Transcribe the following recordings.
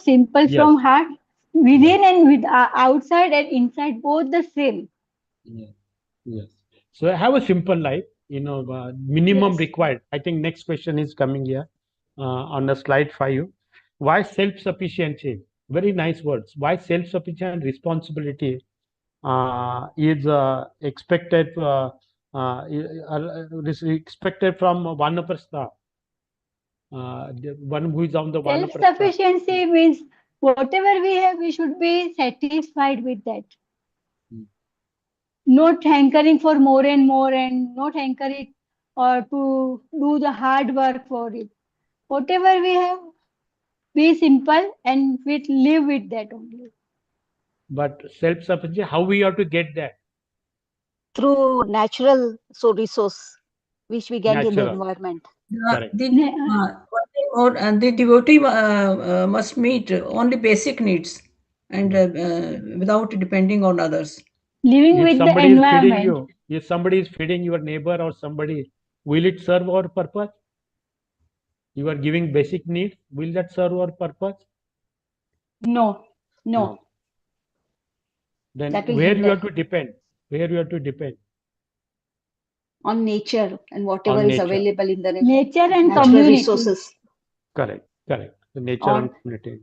simple Yes. from heart, Yes. within and with outside and inside, both the same. Yes. Yes. So I have a simple life, minimum Yes. required. I think next question is coming here on the slide 5. Why self-sufficiency? Very nice words. Why self-sufficient responsibility is expected is expected from Vanaprastha, the one who is on the Vanaprastha. Self-sufficiency means whatever we have, we should be satisfied with that. Mm. Not hankering for more and more, and not hankering or to do the hard work for it. Whatever we have, be simple and we live with that only. But self-sufficiency, how we have to get that? through natural resource which we get in the Natural. environment. Correct. One thing more, the devotee must meet only basic needs and without depending on others. Living with the environment. If somebody is feeding your neighbor or somebody, will it serve our purpose? You are giving basic needs, will that serve our purpose? No, No. no, Then That will where you hinder have to depend? Where you have to depend? on nature and whatever On is nature. available in the nature and natural community. resources. Correct. Correct. The nature Or and community.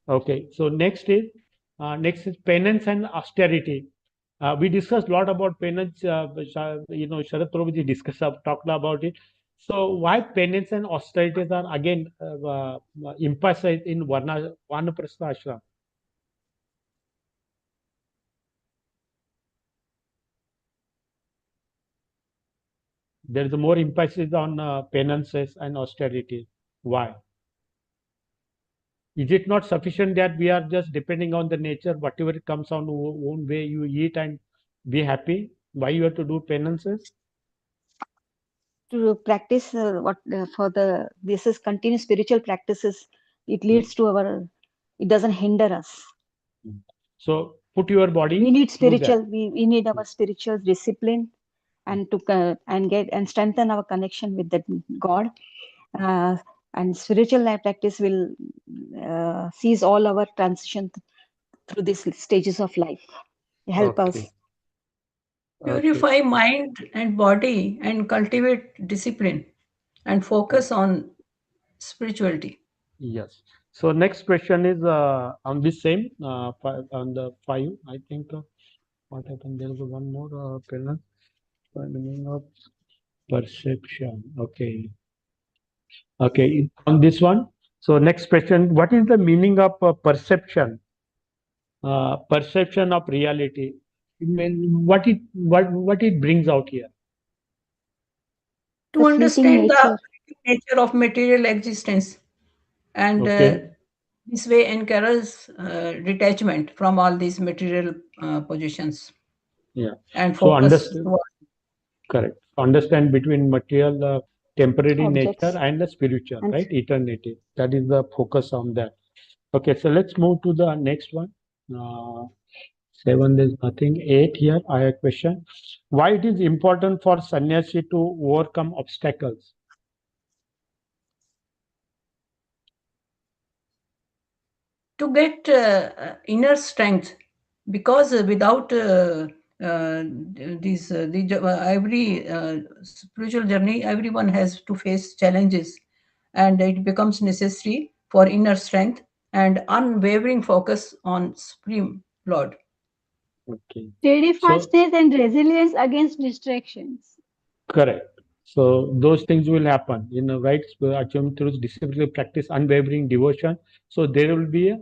Okay. So next is penance and austerity. We discussed a lot about penance. Sharad Prabhuji talked about it. So why penance and austerities are again emphasized in Vanaprastha ashram? There is more emphasis on penances and austerity. Why? Is it not sufficient that we are just depending on the nature, whatever it comes on own way you eat and be happy? Why you have to do penances? to practice what for the this is continuous spiritual practices. It leads to our. It doesn't hinder us. So put your We body need through spiritual. that. We need our spiritual discipline and to and get and strengthen our connection with the God. Uh, and spiritual life practice will seize all our transition through these stages of life. Help us. Okay. Okay. Purify mind and body and cultivate discipline and focus on spirituality. Yes. So next question is on this same on the 5. I think what happened? There is one more penance. Meaning of perception. Okay. Okay. On this one. So next question: what is the meaning of perception? Perception of reality. What it brings out here. To The fleeting understand the nature. nature of material existence and Okay. this way encourages detachment from all these material positions Yeah. and So focus understand. towards Correct. Understand between material, temporary nature Objects and the spiritual, and right? Eternity. That is the focus on that. Okay, so let's move to the next one. 7, there's nothing. 8 here, I have a question. Why it is important for sannyasi to overcome obstacles? to get inner strength because without every spiritual journey everyone has to face challenges and it becomes necessary for inner strength and unwavering focus on supreme lord. Okay. So, Steadfastness and resilience against distractions. correct. So those things will happen, right? So achievement through discipline, practice, unwavering devotion. So there will be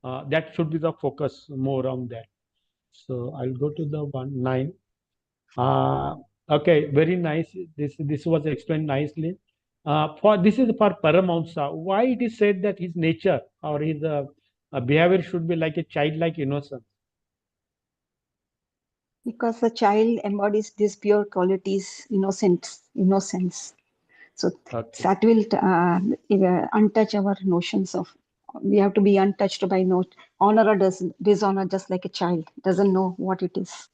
that should be the focus more on that. So I'll go to the 9. Uh, okay, very nice. This was explained nicely. For this is for Paramahamsa. Why it is said that his nature or his behavior should be like a childlike innocence? because the child embodies these pure qualities, innocence. So Okay, that will untouch our notions of. We have to be untouched by no honor or dishonor, just like a child doesn't know what it is.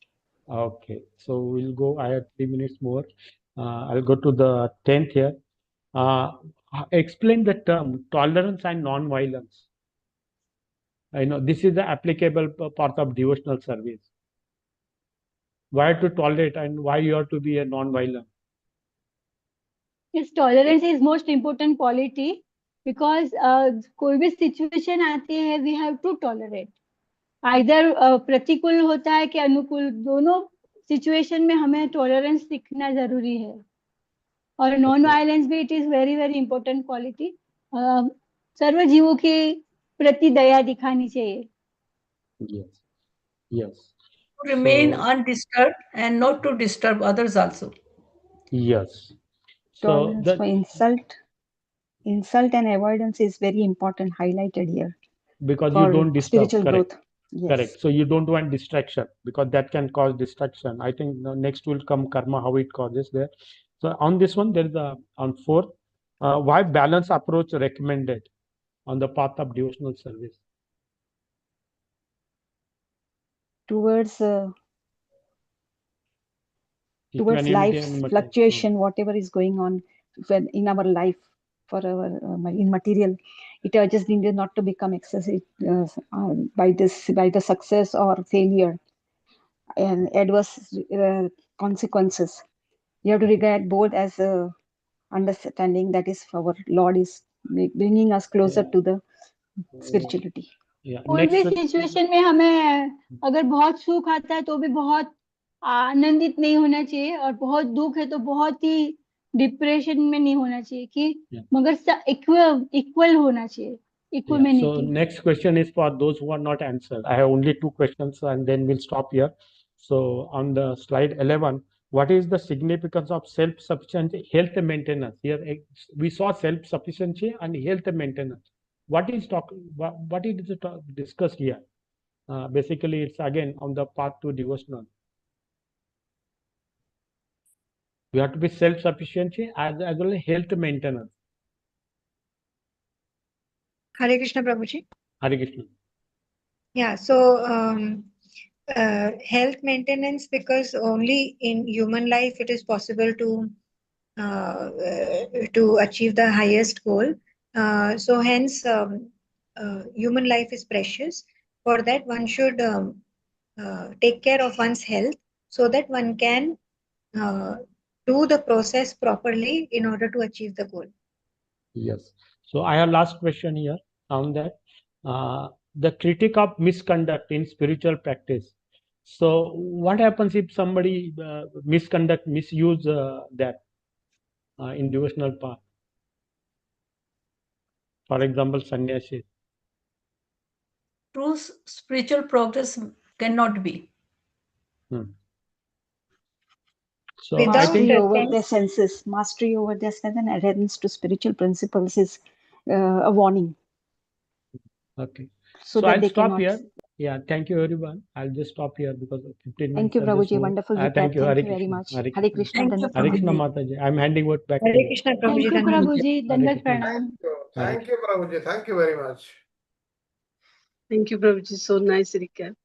okay. So we'll go. I have 3 minutes more. I'll go to the 10th here. Uh, Explain the term tolerance and non-violence. This is the applicable part of devotional service. Why to tolerate and why you have to be a non-violent? Yes, tolerance is most important quality because कोई भी situation आती है we have to tolerate. Either प्रतिकूल होता है कि अनुकूल, दोनों situation में हमें tolerance सीखना जरूरी है. और नॉन वायलेंस भी it is very very important quality. सर्व जीवों के प्रति दया दिखानी चाहिए. Yes, yes. To remain So, undisturbed and not to disturb others also. yes. So Tolerance that for insult and avoidance is very important, highlighted here because you for don't disturb, spiritual correct, growth. Yes. correct. So you don't want distraction because that can cause distraction. I think next will come karma, how it causes there. So on this one, there is on fourth, why balance approach recommended on the path of devotional service? Towards Equanimity life's and fluctuation, whatever is going on in our life for our in material, it just needed not to become excessive by the success or failure and adverse consequences. You have to regard both as a understanding that is our Lord is bringing us closer to the spirituality. Yeah. कोई Next, भी situation में हमें अगर बहुत सुख आता है तो भी बहुत आनंदित नहीं होना चाहिए, और बहुत दुख है तो बहुत ही डिप्रेशन में नहीं होना चाहिए कि मगर इक्वल होना चाहिए. so equality. next question is for those who are not answered. I have only two questions and then we'll stop here. So on the slide 11, what is the significance of self-sufficiency, health maintenance? Here we saw self-sufficiency and health maintenance. What is discussed here? Basically, it's again on the path to devotional. We have to be self-sufficiency as well as health maintenance. Hare Krishna, Prabhuji. Hare Krishna. Yeah, so health maintenance, because only in human life it is possible to achieve the highest goal. So hence, human life is precious. For that, one should take care of one's health so that one can do the process properly in order to achieve the goal. Yes. So I have last question here on that. The critique of misconduct in spiritual practice. So what happens if somebody misuse that in devotional path? For example, sannyasi. True spiritual progress cannot be. So I Mastery think over their senses, mastery over their senses, and adherence to spiritual principles is a warning. okay. So So that I'll they stop cannot. here. Yeah, thank you everyone. I'll just stop here because 15 Thank minutes. you, are just Prabhuji. over. Wonderful recap. Thank you. Thank Hare you very Krishna. much. Hare Hare Krishna. Krishna. Thank you, Hare Krishna Prabhuji. Mataji. I'm handing it back to Hare you. Krishna, thank Prabhuji. You Dhanwad. Prabhu ji. Hare दंडक Krishna. प्रणाम. Thank you, Prabhuji. Thank you very much. Thank you, Prabhuji. So nice recap.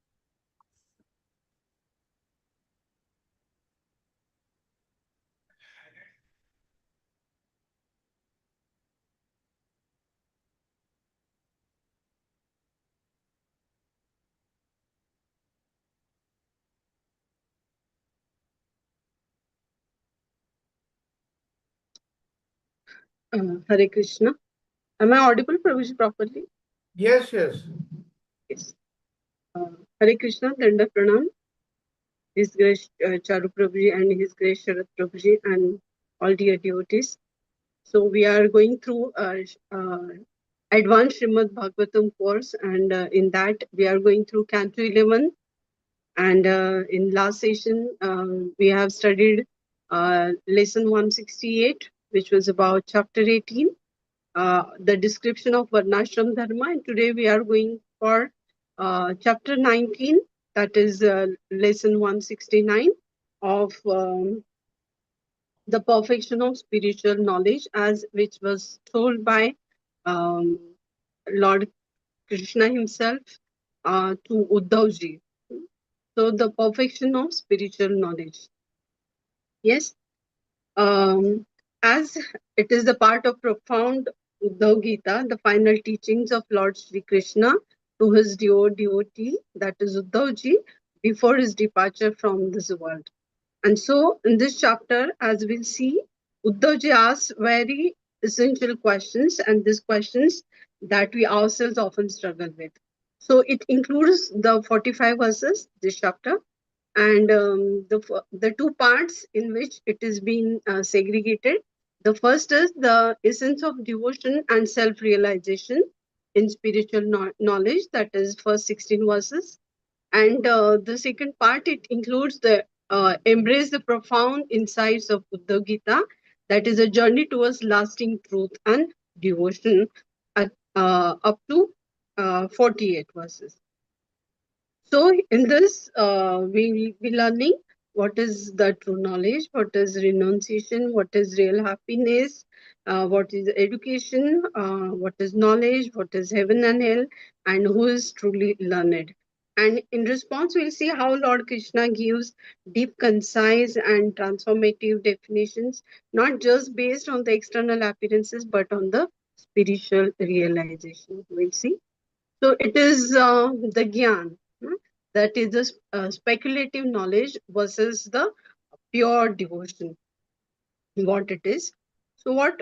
Hare Krishna. Am I audible, Prabhuji, properly? Yes, yes. Yes. Hare Krishna, Danda Pranam, His Grace Charu Prabhuji and His Grace Sharat Prabhuji and all dear devotees. So we are going through advanced Srimad Bhagavatam course, and in that we are going through Canto 11. And in last session, we have studied lesson 168, which was about chapter 18. The description of Varnashram Dharma, and today we are going for chapter 19, that is lesson 169 of the perfection of spiritual knowledge, as which was told by Lord Krishna himself to Uddhavji. So the perfection of spiritual knowledge. Yes. As it is the part of profound Uddhav Gita, the final teachings of Lord Sri Krishna, to his devotee, that is Uddhavji, before his departure from this world. And so, in this chapter, as we'll see, Uddhavji asks very essential questions, and these questions that we ourselves often struggle with. So, it includes the 45 verses, this chapter, and the two parts in which it is being segregated. The first is the essence of devotion and self-realization in spiritual knowledge, that is first 16 verses. And the second part, it includes the embrace the profound insights of Buddha Gita, that is a journey towards lasting truth and devotion at, up to 48 verses. So in this, we will be learning what is the true knowledge, what is renunciation, what is real happiness, what is education, what is knowledge, what is heaven and hell, and who is truly learned. And in response, we'll see how Lord Krishna gives deep, concise, and transformative definitions, not just based on the external appearances, but on the spiritual realization. We'll see. So it is the gyan, that is the speculative knowledge versus the pure devotion, what it is. So what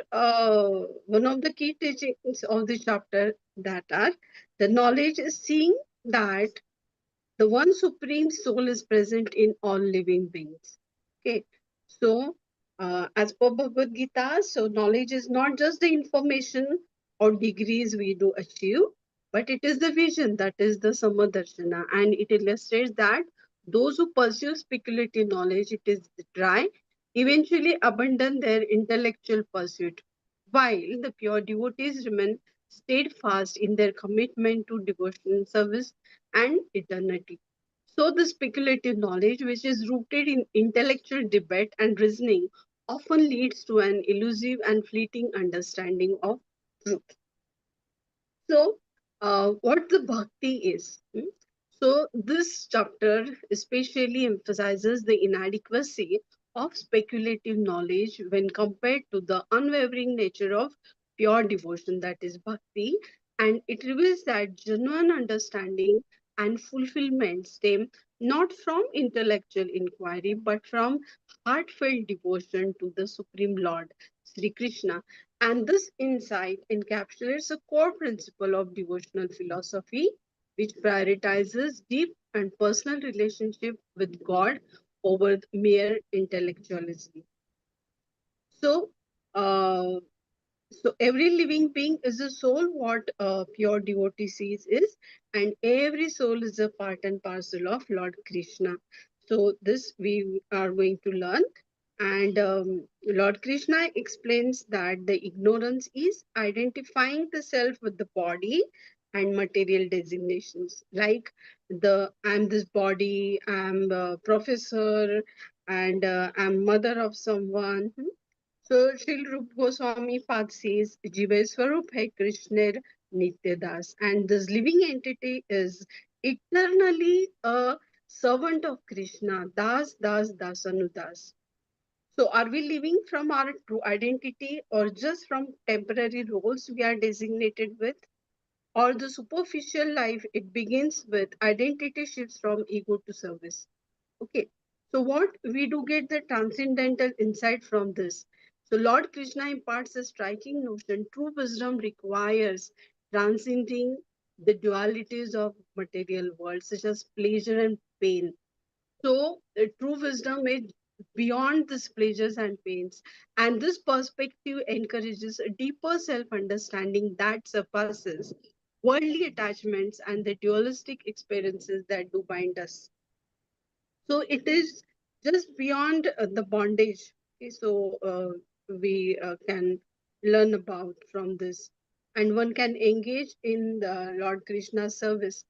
one of the key teachings of the chapter that are the knowledge is seeing that the one supreme soul is present in all living beings. Okay, so as per Bhagavad Gita, so knowledge is not just the information or degrees we do achieve, but it is the vision, that is the Samadarshana, and it illustrates that those who pursue speculative knowledge, it is dry, eventually abandon their intellectual pursuit, while the pure devotees remain steadfast in their commitment to devotion, service, and eternity. So, the speculative knowledge, which is rooted in intellectual debate and reasoning, often leads to an elusive and fleeting understanding of truth. So, what the bhakti is. So, this chapter especially emphasizes the inadequacy of speculative knowledge when compared to the unwavering nature of pure devotion, that is bhakti, and it reveals that genuine understanding and fulfillment stem not from intellectual inquiry but from heartfelt devotion to the Supreme Lord, Sri Krishna. And this insight encapsulates a core principle of devotional philosophy, which prioritizes deep and personal relationship with God over mere intellectualism. So, uh, so every living being is a soul, what pure devotee sees is, and every soul is a part and parcel of Lord Krishna. So this we are going to learn. And Lord Krishna explains that the ignorance is identifying the self with the body and material designations, like the I'm this body, I'm a professor, and I'm mother of someone. So Srila Rupa Goswami Pad says, Jiva Swarup hai Krishna Nitya Das. And this living entity is eternally a servant of Krishna. Das, Das, Dasanudas. So are we living from our true identity or just from temporary roles we are designated with? Or the superficial life, it begins with identity shifts from ego to service. Okay, so what we do get the transcendental insight from this. So Lord Krishna imparts a striking notion. True wisdom requires transcending the dualities of material world, such as pleasure and pain. So true wisdom is beyond these pleasures and pains. And this perspective encourages a deeper self-understanding that surpasses worldly attachments and the dualistic experiences that do bind us. So it is just beyond the bondage. Okay, so we can learn about from this, and one can engage in the Lord Krishna's service.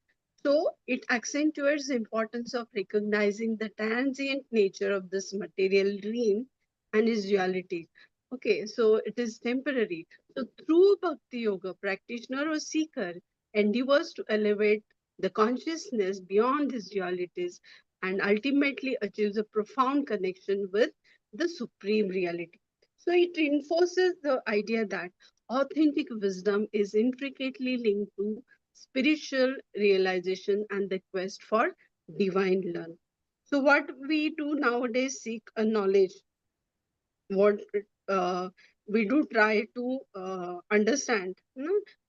So it accentuates the importance of recognizing the transient nature of this material realm and its duality. Okay, so it is temporary. So through Bhakti Yoga, practitioner or seeker endeavors to elevate the consciousness beyond these dualities and ultimately achieves a profound connection with the supreme reality. So it reinforces the idea that authentic wisdom is intricately linked to spiritual realization, and the quest for divine learn. So, what we do nowadays seek a knowledge, what uh, we do try to understand,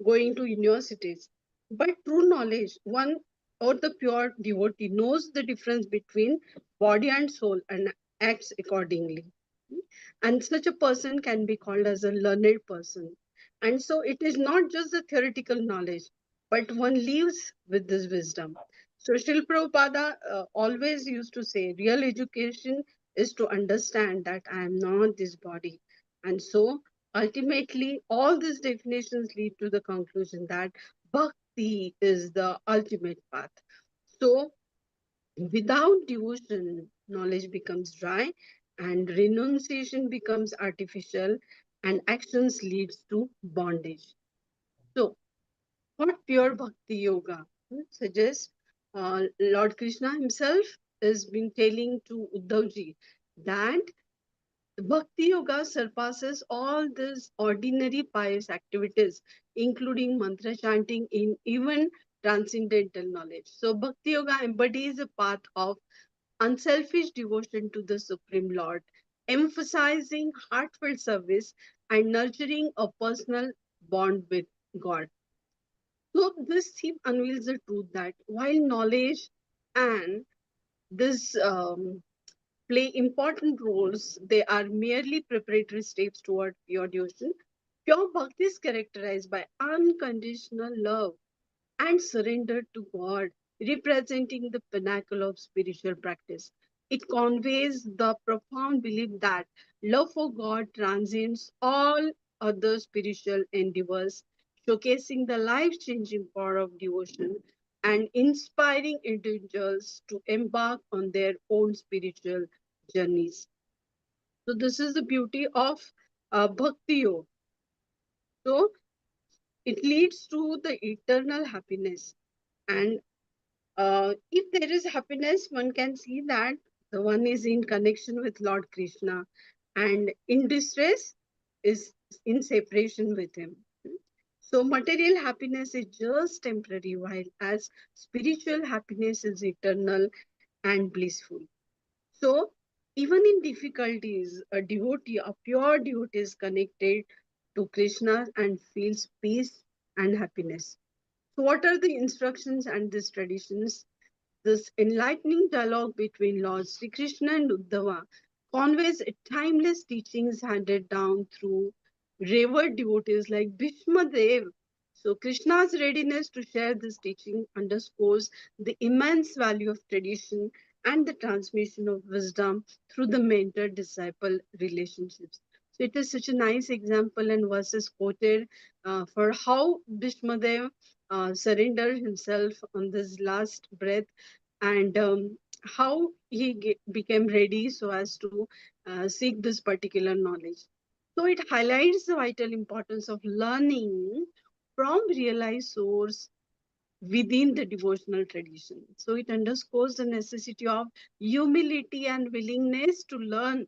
going to universities. But true knowledge, one or the pure devotee knows the difference between body and soul and acts accordingly. And such a person can be called as a learned person. And so it is not just the theoretical knowledge, but one lives with this wisdom. So Srila Prabhupada always used to say, real education is to understand that I am not this body. And so ultimately, all these definitions lead to the conclusion that bhakti is the ultimate path. So without devotion, knowledge becomes dry and renunciation becomes artificial and actions leads to bondage. So what pure bhakti yoga suggests, Lord Krishna himself has been telling to Uddhavji that Bhakti Yoga surpasses all these ordinary pious activities, including mantra chanting in even transcendental knowledge. So, Bhakti Yoga embodies a path of unselfish devotion to the Supreme Lord, emphasizing heartfelt service and nurturing a personal bond with God. So, this theme unveils the truth that while knowledge and this play important roles, they are merely preparatory steps toward pure devotion. Pure bhakti is characterized by unconditional love and surrender to God, representing the pinnacle of spiritual practice. It conveys the profound belief that love for God transcends all other spiritual endeavors, showcasing the life changing power of devotion and inspiring individuals to embark on their own spiritual journeys. So, this is the beauty of Bhakti Yoga. So, it leads to the eternal happiness. And if there is happiness, one can see that the one is in connection with Lord Krishna, and in distress is in separation with him. So, material happiness is just temporary, while as spiritual happiness is eternal and blissful. So, even in difficulties, a devotee, a pure devotee, is connected to Krishna and feels peace and happiness. So, what are the instructions and these traditions? This enlightening dialogue between Lord Sri Krishna and Uddhava conveys timeless teachings handed down through revered devotees like Bhishma Dev. So Krishna's readiness to share this teaching underscores the immense value of tradition and the transmission of wisdom through the mentor-disciple relationships. So it is such a nice example and verses quoted for how Bhishma Dev surrendered himself on this last breath and how he became ready so as to seek this particular knowledge. So it highlights the vital importance of learning from realized source within the devotional tradition. So it underscores the necessity of humility and willingness to learn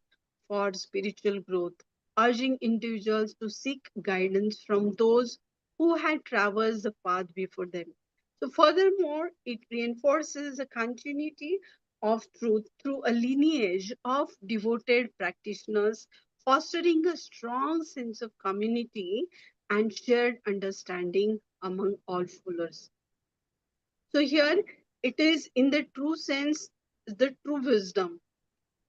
for spiritual growth, urging individuals to seek guidance from those who had traversed the path before them. So, furthermore, it reinforces the continuity of truth through a lineage of devoted practitioners, fostering a strong sense of community and shared understanding among all followers. So here it is in the true sense, the true wisdom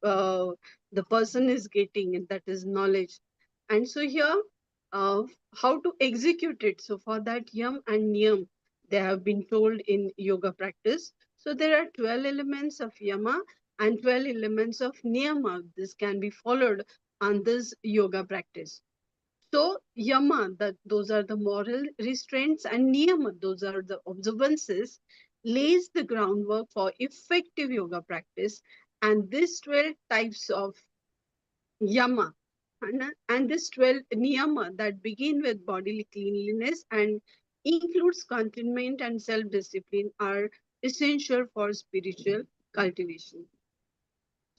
uh, the person is getting, and that is knowledge. And so here, uh, how to execute it. So for that, yam and niyam, they have been told in yoga practice. So there are 12 elements of yama and 12 elements of niyama. This can be followed on this yoga practice. So, yama, that those are the moral restraints, and niyama, those are the observances, lays the groundwork for effective yoga practice. And these 12 types of yama and this 12 niyama that begin with bodily cleanliness and includes contentment and self-discipline are essential for spiritual cultivation.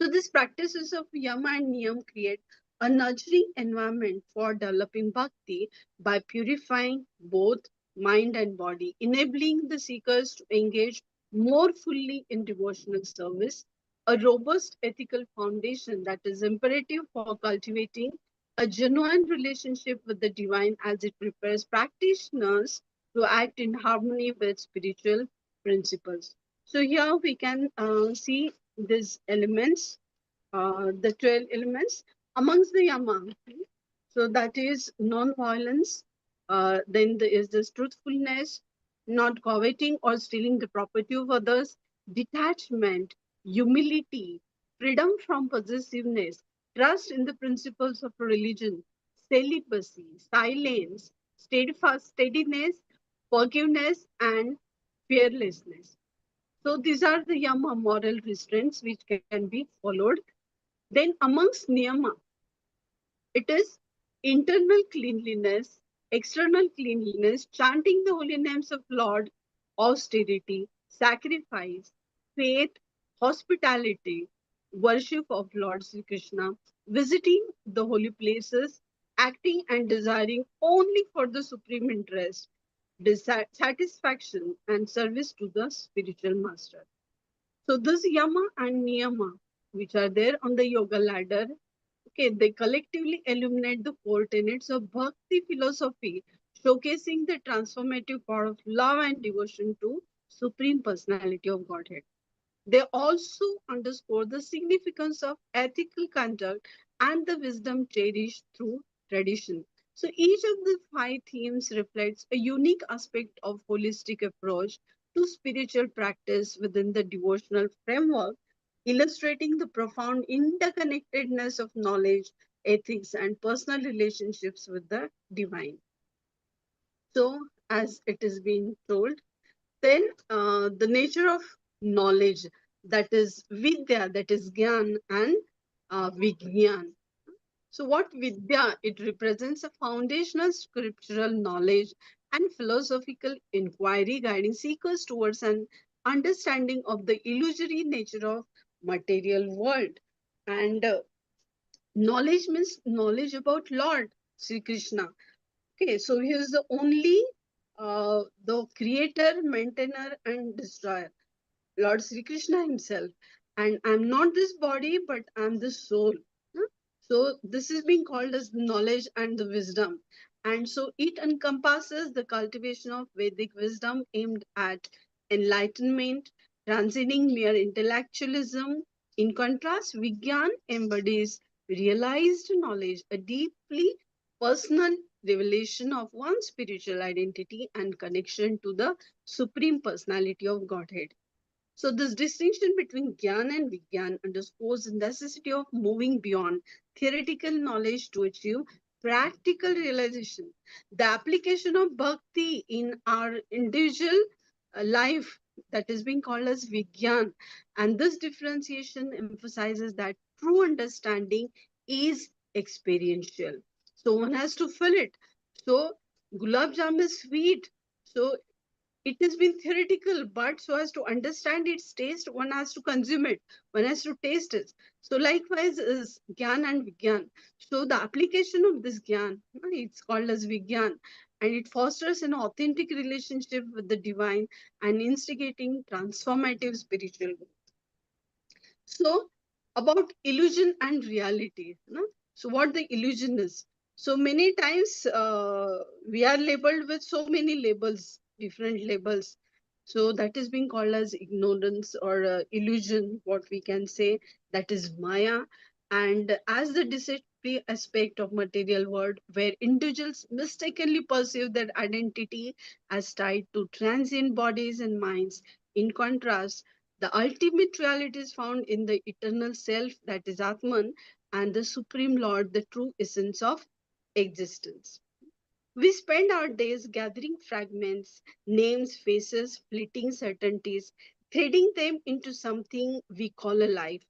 So these practices of yama and niyam create a nurturing environment for developing bhakti by purifying both mind, and body, enabling the seekers to engage more fully in devotional service. A robust ethical foundation that is imperative for cultivating a genuine relationship with the divine as it prepares practitioners to act in harmony with spiritual principles. So here we can see these elements, the 12 elements amongst the yama. So that is non-violence. Then there is this truthfulness, not coveting or stealing the property of others, detachment, humility, freedom from possessiveness, trust in the principles of religion, celibacy, silence, steadfast steadiness, forgiveness, and fearlessness. So these are the yama moral restraints which can be followed. Then amongst niyama, it is internal cleanliness, external cleanliness, chanting the holy names of Lord, austerity, sacrifice, faith, hospitality, worship of Lord Sri Krishna, visiting the holy places, acting and desiring only for the supreme interest, satisfaction, and service to the spiritual master. So this yama and niyama, which are there on the yoga ladder, okay, they collectively illuminate the four tenets of bhakti philosophy, showcasing the transformative power of love and devotion to Supreme Personality of Godhead. They also underscore the significance of ethical conduct and the wisdom cherished through tradition. So each of the five themes reflects a unique aspect of holistic approach to spiritual practice within the devotional framework, illustrating the profound interconnectedness of knowledge, ethics, and personal relationships with the divine. So, as it is being told, then the nature of knowledge, that is vidya, that is gyan, and vigyan. So what vidya? It represents a foundational scriptural knowledge and philosophical inquiry guiding seekers towards an understanding of the illusory nature of material world. And knowledge means knowledge about Lord Sri Krishna. Okay, so he is the only the creator, maintainer, and destroyer, Lord Sri Krishna himself. And I'm not this body, but I'm the soul. Huh? So this is being called as knowledge and the wisdom. And so it encompasses the cultivation of Vedic wisdom aimed at enlightenment, transcending mere intellectualism. In contrast, Vigyan embodies realized knowledge, a deeply personal revelation of one's spiritual identity and connection to the Supreme Personality of Godhead. So this distinction between Gyan and Vigyan underscores the necessity of moving beyond theoretical knowledge to achieve practical realization. The application of bhakti in our individual life, that is being called as Vigyan. And this differentiation emphasizes that true understanding is experiential. So one has to feel it. So gulab jam is sweet. So it has been theoretical, but so as to understand its taste, one has to consume it, one has to taste it. So likewise is Gyan and Vigyan. So the application of this Gyan, it's called as Vigyan, and it fosters an authentic relationship with the divine and instigating transformative spiritual growth. So about illusion and reality, no? So what the illusion is. So many times we are labeled with so many labels, different labels. So that is being called as ignorance or illusion, what we can say, that is Maya. And as the deceptive aspect of material world, where individuals mistakenly perceive their identity as tied to transient bodies and minds. In contrast, the ultimate reality is found in the eternal self, that is Atman, and the Supreme Lord, the true essence of existence. We spend our days gathering fragments, names, faces, fleeting certainties, threading them into something we call a life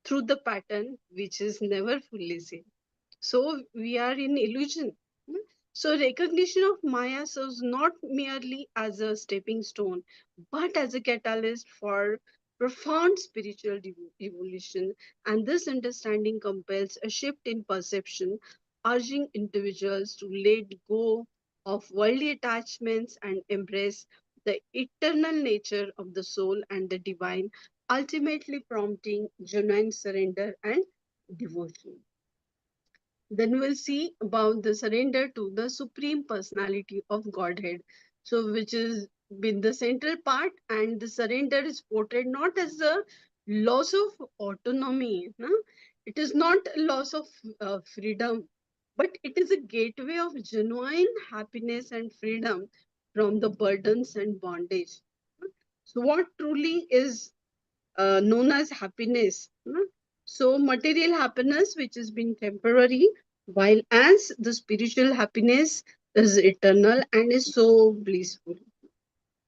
through the pattern which is never fully seen. So we are in illusion. So recognition of Maya serves not merely as a stepping stone, but as a catalyst for profound spiritual evolution. And this understanding compels a shift in perception, urging individuals to let go of worldly attachments and embrace the eternal nature of the soul and the divine, ultimately prompting genuine surrender and devotion. Then we'll see about the surrender to the Supreme Personality of Godhead. So, which is been the central part, and the surrender is portrayed not as a loss of autonomy. No? It is not a loss of freedom, but it is a gateway of genuine happiness and freedom from the burdens and bondage. So, what truly is known as happiness? So, material happiness, which has been temporary, while as the spiritual happiness is eternal and is so blissful.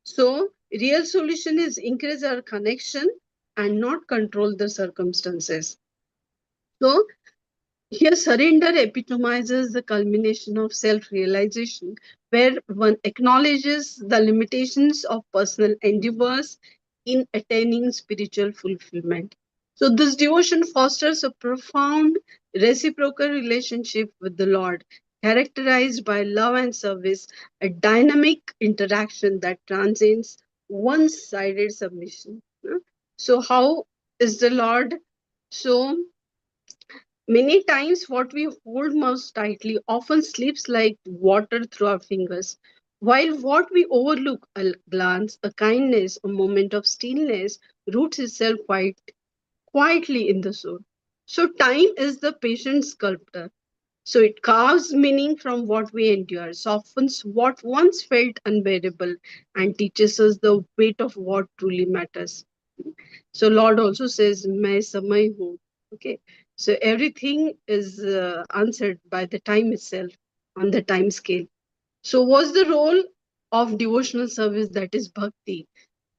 So, real solution is increase our connection and not control the circumstances. So, here, surrender epitomizes the culmination of self realization, where one acknowledges the limitations of personal endeavors in attaining spiritual fulfillment. So, this devotion fosters a profound reciprocal relationship with the Lord, characterized by love and service, a dynamic interaction that transcends one sided submission. So, how is the Lord? So, many times, what we hold most tightly often slips like water through our fingers, while what we overlook, a glance, a kindness, a moment of stillness, roots itself quietly in the soul. So, time is the patient sculptor. So, it carves meaning from what we endure, softens what once felt unbearable, and teaches us the weight of what truly matters. So Lord also says, "Main samay hu." Okay, so everything is answered by the time itself on the time scale. So what's the role of devotional service, that is bhakti?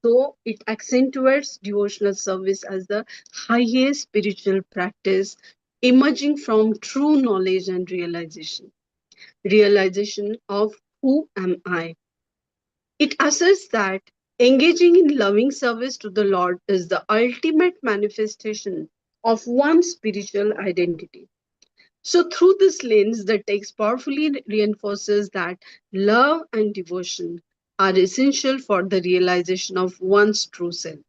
So it accentuates devotional service as the highest spiritual practice emerging from true knowledge and realization of who am I. It asserts that engaging in loving service to the Lord is the ultimate manifestation of one's spiritual identity. So, through this lens, the text powerfully reinforces that love and devotion are essential for the realization of one's true self.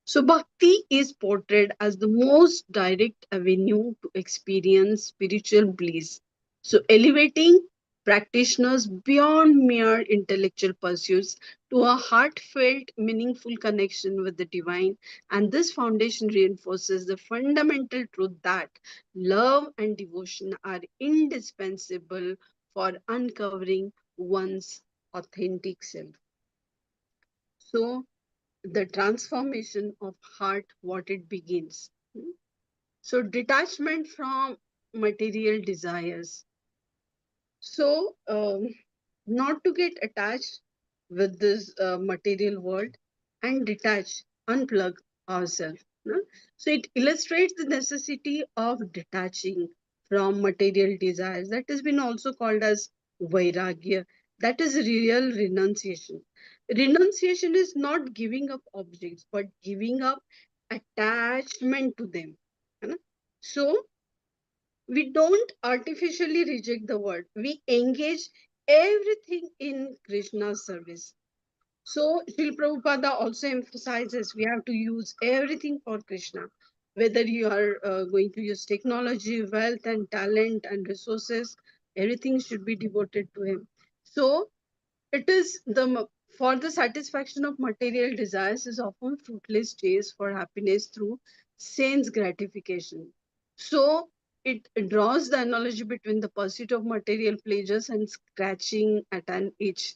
So, bhakti is portrayed as the most direct avenue to experience spiritual bliss. So, elevating practitioners beyond mere intellectual pursuits to a heartfelt, meaningful connection with the divine. And this foundation reinforces the fundamental truth that love and devotion are indispensable for uncovering one's authentic self. So, the transformation of heart, what it begins. So detachment from material desires. So not to get attached with this material world and detach, unplug ourselves. So it illustrates the necessity of detaching from material desires. That has been also called as vairagya. That is real renunciation. Renunciation is not giving up objects, but giving up attachment to them. है ना? So we don't artificially reject the word. We engage everything in Krishna's service. So, Srila Prabhupada also emphasizes we have to use everything for Krishna, whether you are going to use technology, wealth, and talent and resources, everything should be devoted to Him. So, it is for the satisfaction of material desires is often fruitless chase for happiness through sense gratification. So, it draws the analogy between the pursuit of material pleasures and scratching at an itch.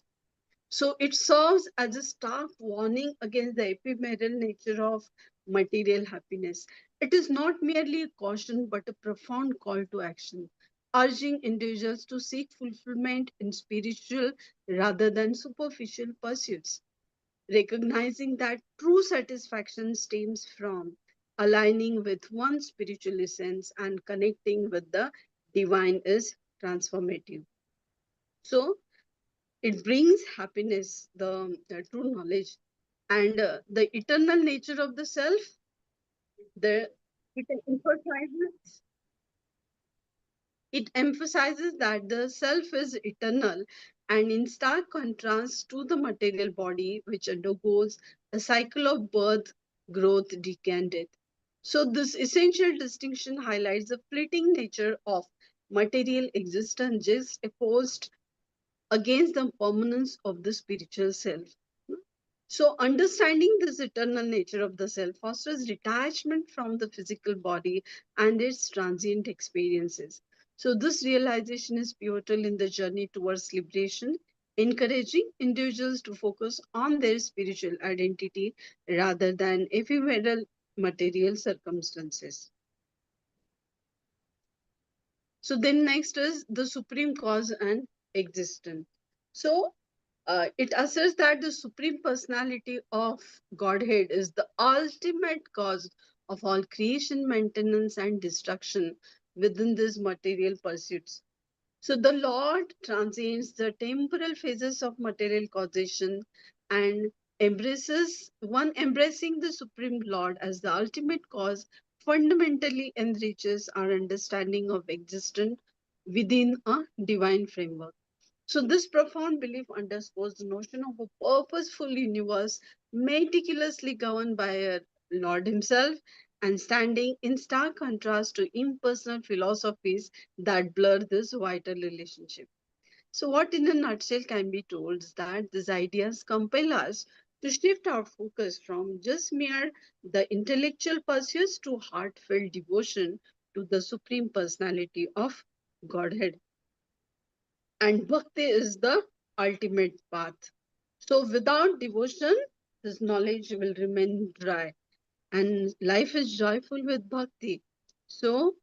So it serves as a stark warning against the ephemeral nature of material happiness. It is not merely a caution, but a profound call to action, urging individuals to seek fulfillment in spiritual rather than superficial pursuits, recognizing that true satisfaction stems from aligning with one's spiritual essence and connecting with the divine is transformative. So, it brings happiness, the true knowledge, and the eternal nature of the self. The it emphasizes it emphasizes that the self is eternal and in stark contrast to the material body, which undergoes a cycle of birth, growth, decay, and death. So, this essential distinction highlights the fleeting nature of material existence, just opposed against the permanence of the spiritual self. So, understanding this eternal nature of the self fosters detachment from the physical body and its transient experiences. So, this realization is pivotal in the journey towards liberation, encouraging individuals to focus on their spiritual identity rather than ephemeral material circumstances. So, then next is the supreme cause and existence. So, it asserts that the supreme personality of Godhead is the ultimate cause of all creation, maintenance, and destruction within these material pursuits. So the Lord transcends the temporal phases of material causation and embracing the Supreme Lord as the ultimate cause fundamentally enriches our understanding of existence within a divine framework. So, this profound belief underscores the notion of a purposeful universe meticulously governed by a Lord Himself and standing in stark contrast to impersonal philosophies that blur this vital relationship. So, what in a nutshell can be told is that these ideas compel us to shift our focus from just mere the intellectual pursuits to heartfelt devotion to the Supreme Personality of Godhead. And bhakti is the ultimate path. So without devotion, this knowledge will remain dry. And life is joyful with bhakti. So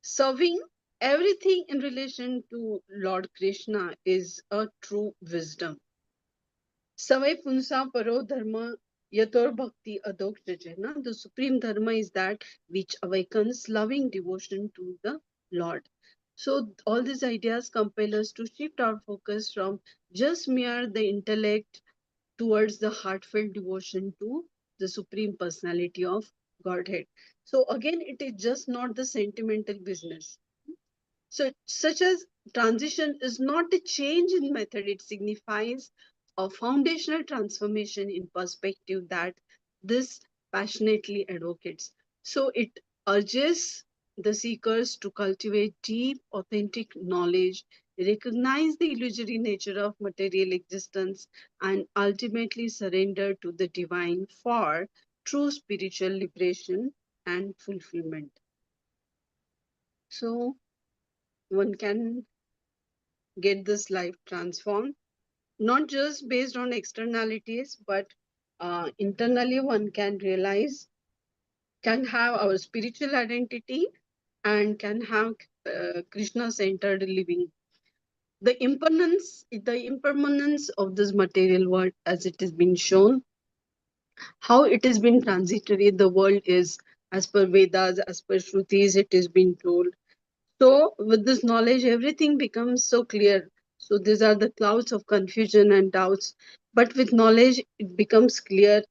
serving everything in relation to Lord Krishna is a true wisdom. Savai punsa paro dharma yator bhakti adokshajena. The supreme dharma is that which awakens loving devotion to the Lord. So all these ideas compel us to shift our focus from just mere the intellect towards the heartfelt devotion to the supreme personality of Godhead. So again, it is just not the sentimental business. So, such as transition is not a change in method, it signifies a foundational transformation in perspective that this passionately advocates. So, it urges the seekers to cultivate deep, authentic knowledge, recognize the illusory nature of material existence, and ultimately surrender to the divine for true spiritual liberation and fulfillment. So, one can get this life transformed, not just based on externalities, but internally one can realize, can have our spiritual identity and can have Krishna-centered living. The impermanence of this material world, as it has been shown, how it has been transitory, the world is, as per Vedas, as per Shrutis, it is being told. So, with this knowledge, everything becomes so clear. So, these are the clouds of confusion and doubts. But with knowledge, it becomes clear,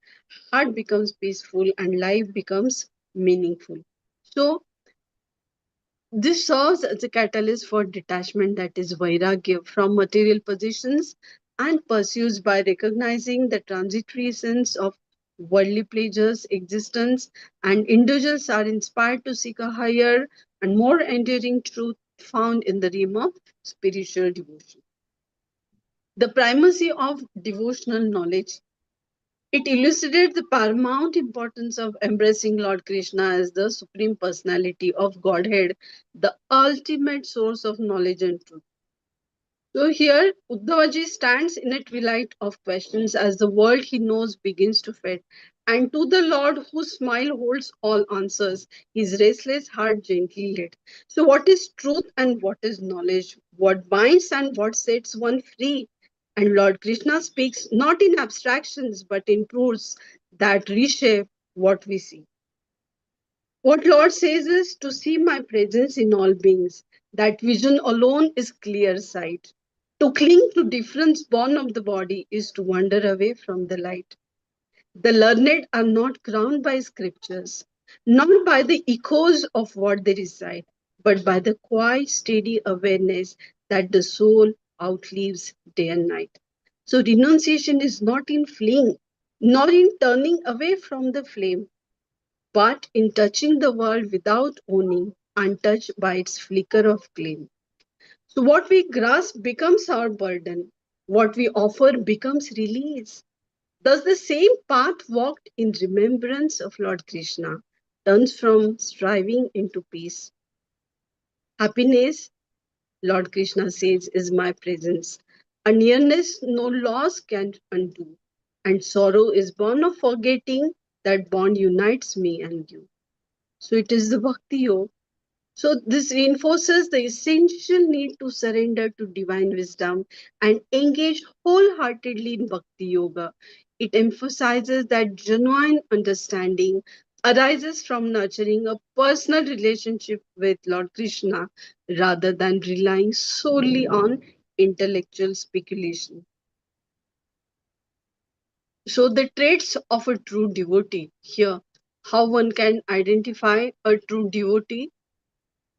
heart becomes peaceful, and life becomes meaningful. So, this serves as a catalyst for detachment, that is vairagya from material positions and pursues by recognizing the transitory essence of worldly pleasures, existence, and individuals are inspired to seek a higher and more enduring truth found in the realm of spiritual devotion. The primacy of devotional knowledge. It elucidates the paramount importance of embracing Lord Krishna as the Supreme Personality of Godhead, the ultimate source of knowledge and truth. So here, Uddhavaji stands in a twilight of questions as the world he knows begins to fade. And to the Lord whose smile holds all answers, his restless heart gently led. So what is truth and what is knowledge? What binds and what sets one free? And Lord Krishna speaks not in abstractions but in truths that reshape what we see. What Lord says is to see my presence in all beings. That vision alone is clear sight. To cling to difference born of the body is to wander away from the light. The learned are not crowned by scriptures, not by the echoes of what they recite, but by the quiet, steady awareness that the soul outlives day and night. So renunciation is not in fleeing, nor in turning away from the flame, but in touching the world without owning, untouched by its flicker of flame. So what we grasp becomes our burden. What we offer becomes release. Thus, the same path walked in remembrance of Lord Krishna turns from striving into peace. Happiness, Lord Krishna says, is my presence. A nearness no loss can undo. And sorrow is born of forgetting that bond unites me and you. So it is the Bhakti Yoga. So this reinforces the essential need to surrender to divine wisdom and engage wholeheartedly in Bhakti Yoga. It emphasizes that genuine understanding arises from nurturing a personal relationship with Lord Krishna rather than relying solely on intellectual speculation. So the traits of a true devotee here, how one can identify a true devotee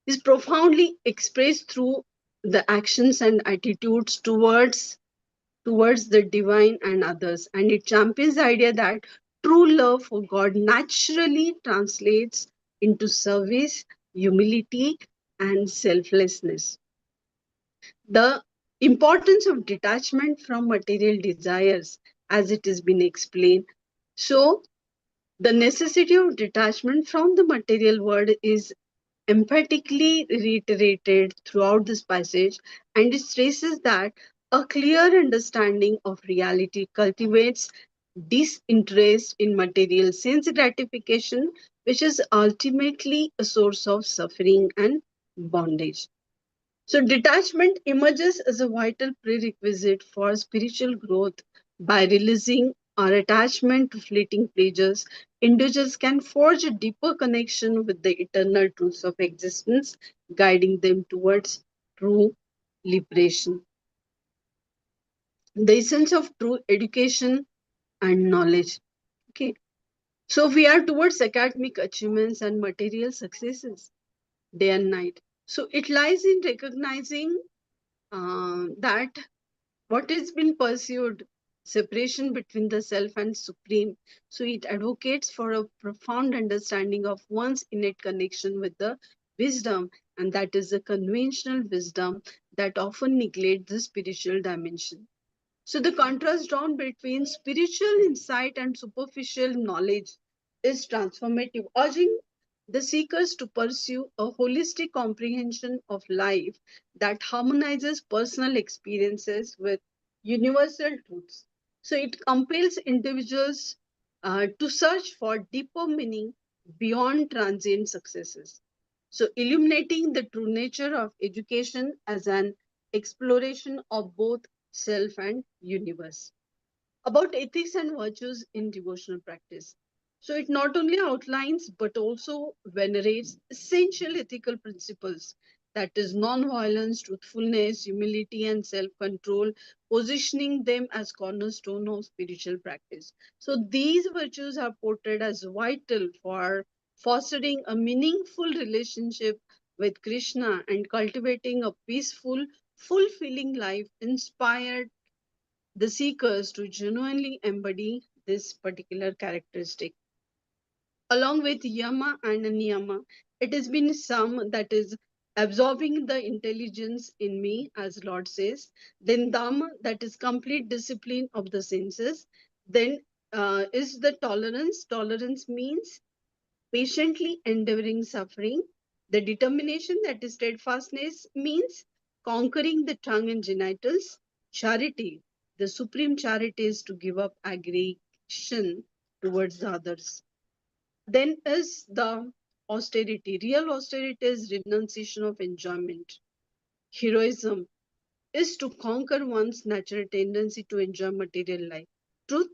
is profoundly expressed through the actions and attitudes towards the divine and others, and it champions the idea that true love for God naturally translates into service, humility, and selflessness. The importance of detachment from material desires, as it has been explained. So the necessity of detachment from the material world is emphatically reiterated throughout this passage, and it stresses that a clear understanding of reality cultivates disinterest in material sense gratification, which is ultimately a source of suffering and bondage. So, detachment emerges as a vital prerequisite for spiritual growth. By releasing our attachment to fleeting pleasures, individuals can forge a deeper connection with the eternal truths of existence, guiding them towards true liberation. The essence of true education and knowledge. Okay, so we are towards academic achievements and material successes day and night. So it lies in recognizing that what is been pursued separation between the self and supreme, so it advocates for a profound understanding of one's innate connection with the wisdom, and that is the conventional wisdom that often neglects the spiritual dimension. So the contrast drawn between spiritual insight and superficial knowledge is transformative, urging the seekers to pursue a holistic comprehension of life that harmonizes personal experiences with universal truths. So it compels individuals to search for deeper meaning beyond transient successes. So illuminating the true nature of education as an exploration of both self and universe. About ethics and virtues in devotional practice. So it not only outlines but also venerates essential ethical principles, that is non-violence, truthfulness, humility, and self-control, positioning them as cornerstone of spiritual practice. So these virtues are portrayed as vital for fostering a meaningful relationship with Krishna and cultivating a peaceful, fulfilling life inspired the seekers to genuinely embody this particular characteristic. Along with yama and niyama, it has been some that is absorbing the intelligence in me, as Lord says. Then dhamma, that is complete discipline of the senses. Then is the tolerance. Tolerance means patiently enduring suffering. The determination, that is steadfastness, means conquering the tongue and genitals. Charity, the supreme charity is to give up aggression towards the others. Then is the austerity. Real austerity is renunciation of enjoyment. Heroism is to conquer one's natural tendency to enjoy material life. Truth,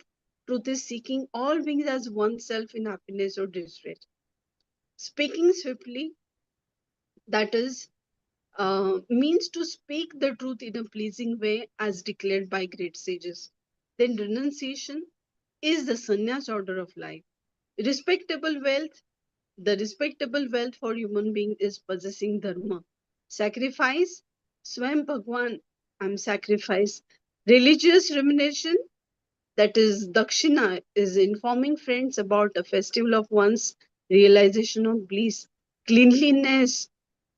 truth is seeking all beings as oneself in happiness or distress. Speaking swiftly, that is, means to speak the truth in a pleasing way as declared by great sages. Then renunciation is the sannyas order of life. Respectable wealth, the respectable wealth for human being is possessing dharma. Sacrifice, Swam Bhagwan sacrifice. Religious remuneration, that is dakshina, is informing friends about a festival of one's realization of bliss. Cleanliness,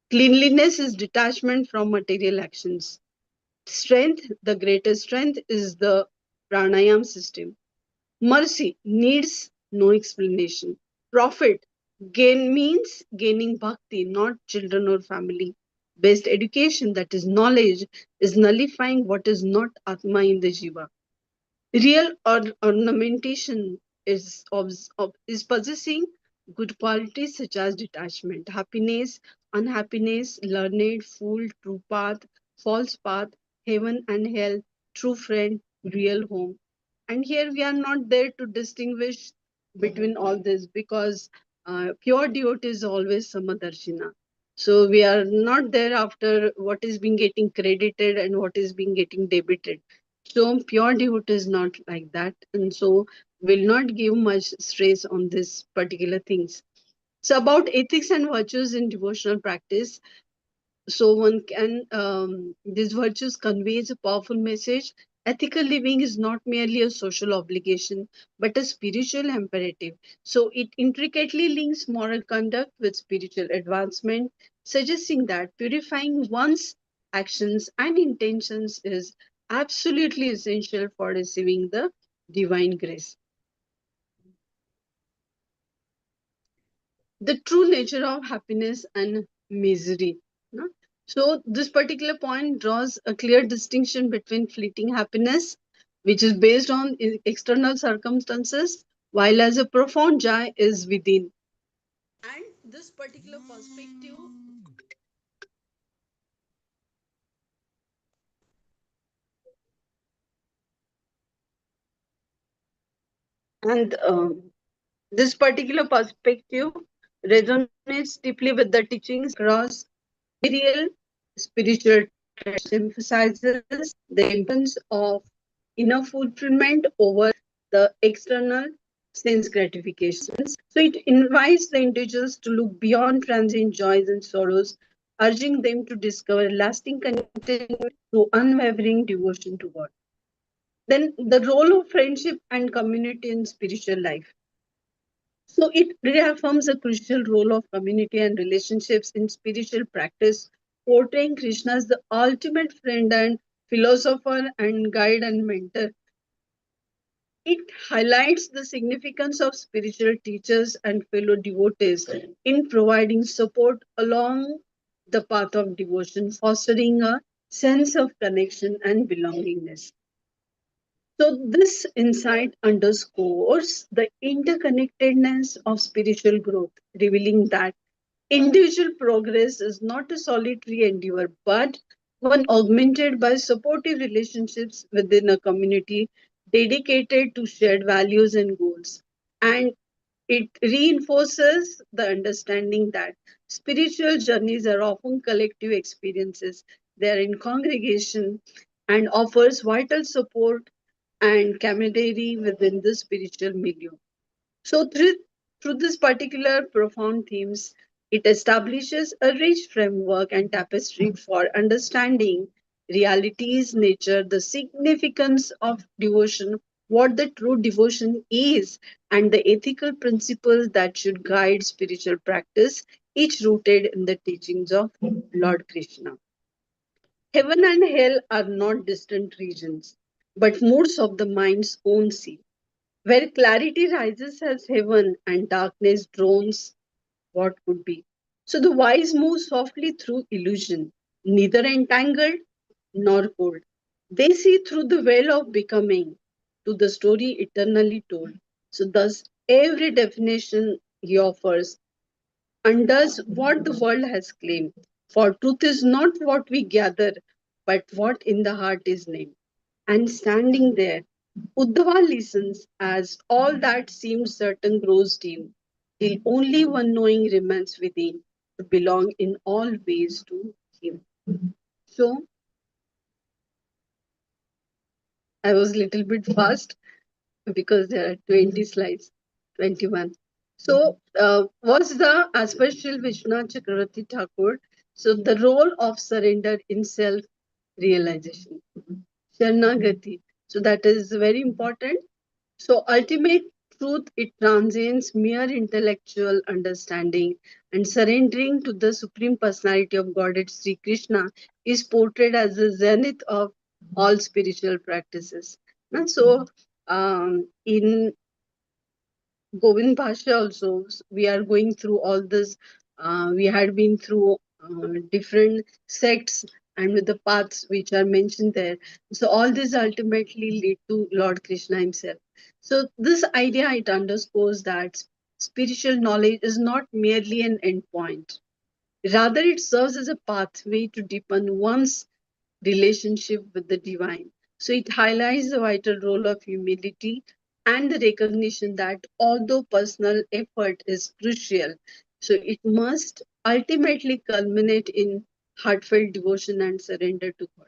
cleanliness is detachment from material actions. Strength, the greatest strength is the pranayam system. Mercy needs no explanation. Profit, gain means gaining bhakti, not children or family. Best education, that is knowledge, is nullifying what is not atma in the jiva. Real ornamentation is possessing good qualities such as detachment, happiness, unhappiness, learned, fool, true path, false path, heaven and hell, true friend, real home. And here we are not there to distinguish between all this, because pure devotee is always samadarshina. So we are not there after what is being getting credited and what is being getting debited. So pure devotee is not like that, and so will not give much stress on this particular things. So about ethics and virtues in devotional practice, so one can these virtues conveys a powerful message. Ethical living is not merely a social obligation but a spiritual imperative. So it intricately links moral conduct with spiritual advancement, suggesting that purifying one's actions and intentions is absolutely essential for receiving the divine grace. The true nature of happiness and misery. No? So, this particular point draws a clear distinction between fleeting happiness, which is based on external circumstances, while as a profound joy is within. And this particular perspective, and this particular perspective resonates deeply with the teachings across material spiritual traditions, emphasizes the importance of inner fulfillment over the external sense gratifications. So it invites the individuals to look beyond transient joys and sorrows, urging them to discover lasting contentment through unwavering devotion to God. Then the role of friendship and community in spiritual life. So it reaffirms the crucial role of community and relationships in spiritual practice, portraying Krishna as the ultimate friend and philosopher and guide and mentor. It highlights the significance of spiritual teachers and fellow devotees in providing support along the path of devotion, fostering a sense of connection and belongingness. So, this insight underscores the interconnectedness of spiritual growth, revealing that individual progress is not a solitary endeavor, but one augmented by supportive relationships within a community dedicated to shared values and goals. And it reinforces the understanding that spiritual journeys are often collective experiences. They are in congregation and offers vital support and camaraderie within the spiritual milieu. So, through this particular profound themes, it establishes a rich framework and tapestry for understanding reality's nature, the significance of devotion, what the true devotion is, and the ethical principles that should guide spiritual practice, each rooted in the teachings of Lord Krishna. Heaven and hell are not distant regions, but moods of the mind's own sea. Where clarity rises as heaven and darkness drones what could be. So the wise move softly through illusion, neither entangled nor cold. They see through the veil of becoming to the story eternally told. So thus every definition he offers undoes what the world has claimed. For truth is not what we gather, but what in the heart is named. And standing there, Uddhava listens as all that seemed certain grows dim, till only one knowing remains within, to belong in all ways to him. So I was a little bit fast because there are 20 slides, 21. So was the Aspecial Vishwanath Chakravarti Thakur. So the role of surrender in self realization. Sharanagati. So that is very important. So ultimate truth, it transcends mere intellectual understanding, and surrendering to the supreme personality of Godhead Sri Krishna is portrayed as the zenith of all spiritual practices. And so in Govind Bhasha also, we are going through all this. We had been through different sects and with the paths which are mentioned there. So all this ultimately lead to Lord Krishna himself. So this idea, it underscores that spiritual knowledge is not merely an endpoint. Rather, it serves as a pathway to deepen one's relationship with the divine. So it highlights the vital role of humility and the recognition that although personal effort is crucial, so it must ultimately culminate in heartfelt devotion and surrender to God.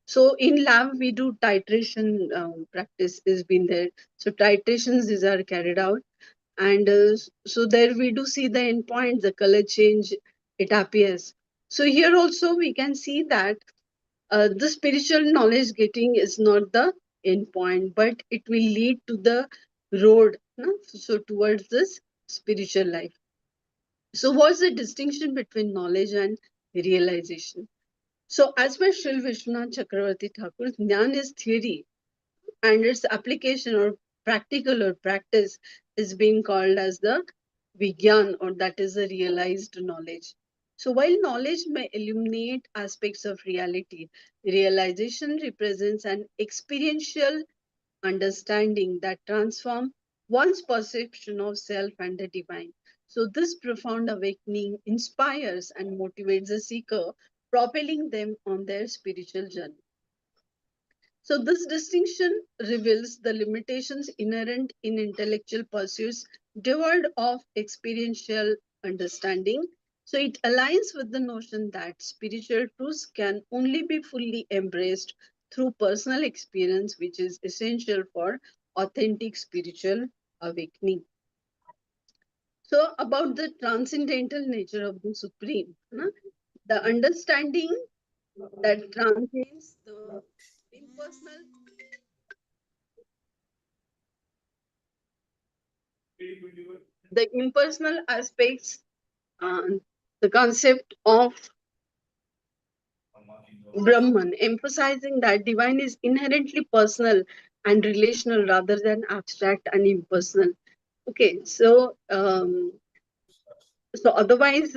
So in lab we do titration practice is been there. So titrations these are carried out, and so there we do see the endpoint, the color change, it appears. So here also we can see that the spiritual knowledge getting is not the end point, but it will lead to the road, no? So towards this spiritual life. So what's the distinction between knowledge and realization? So as per Sri Vishwanath Chakravarti Thakur, Jnana is theory, and its application or practical or practice is being called as the Vigyan, or that is the realized knowledge. So while knowledge may illuminate aspects of reality, realization represents an experiential understanding that transforms one's perception of self and the divine. So this profound awakening inspires and motivates the seeker, propelling them on their spiritual journey. So, this distinction reveals the limitations inherent in intellectual pursuits devoid of experiential understanding. So, it aligns with the notion that spiritual truths can only be fully embraced through personal experience, which is essential for authentic spiritual awakening. So, about the transcendental nature of the Supreme, the understanding that transcends impersonal the impersonal aspects, uh, the concept of Brahman, emphasizing that divine is inherently personal and relational rather than abstract and impersonal. Okay, so otherwise,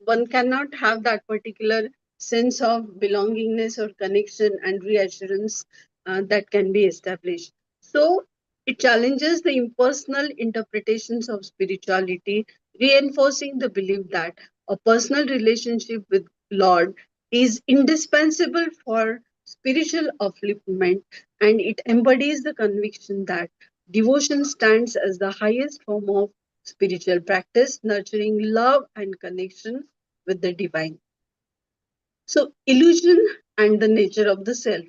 one cannot have that particular sense of belongingness or connection and reassurance that can be established. So it challenges the impersonal interpretations of spirituality, reinforcing the belief that a personal relationship with Lord is indispensable for spiritual upliftment, and it embodies the conviction that devotion stands as the highest form of spiritual practice, nurturing love and connection with the divine. So, illusion and the nature of the self.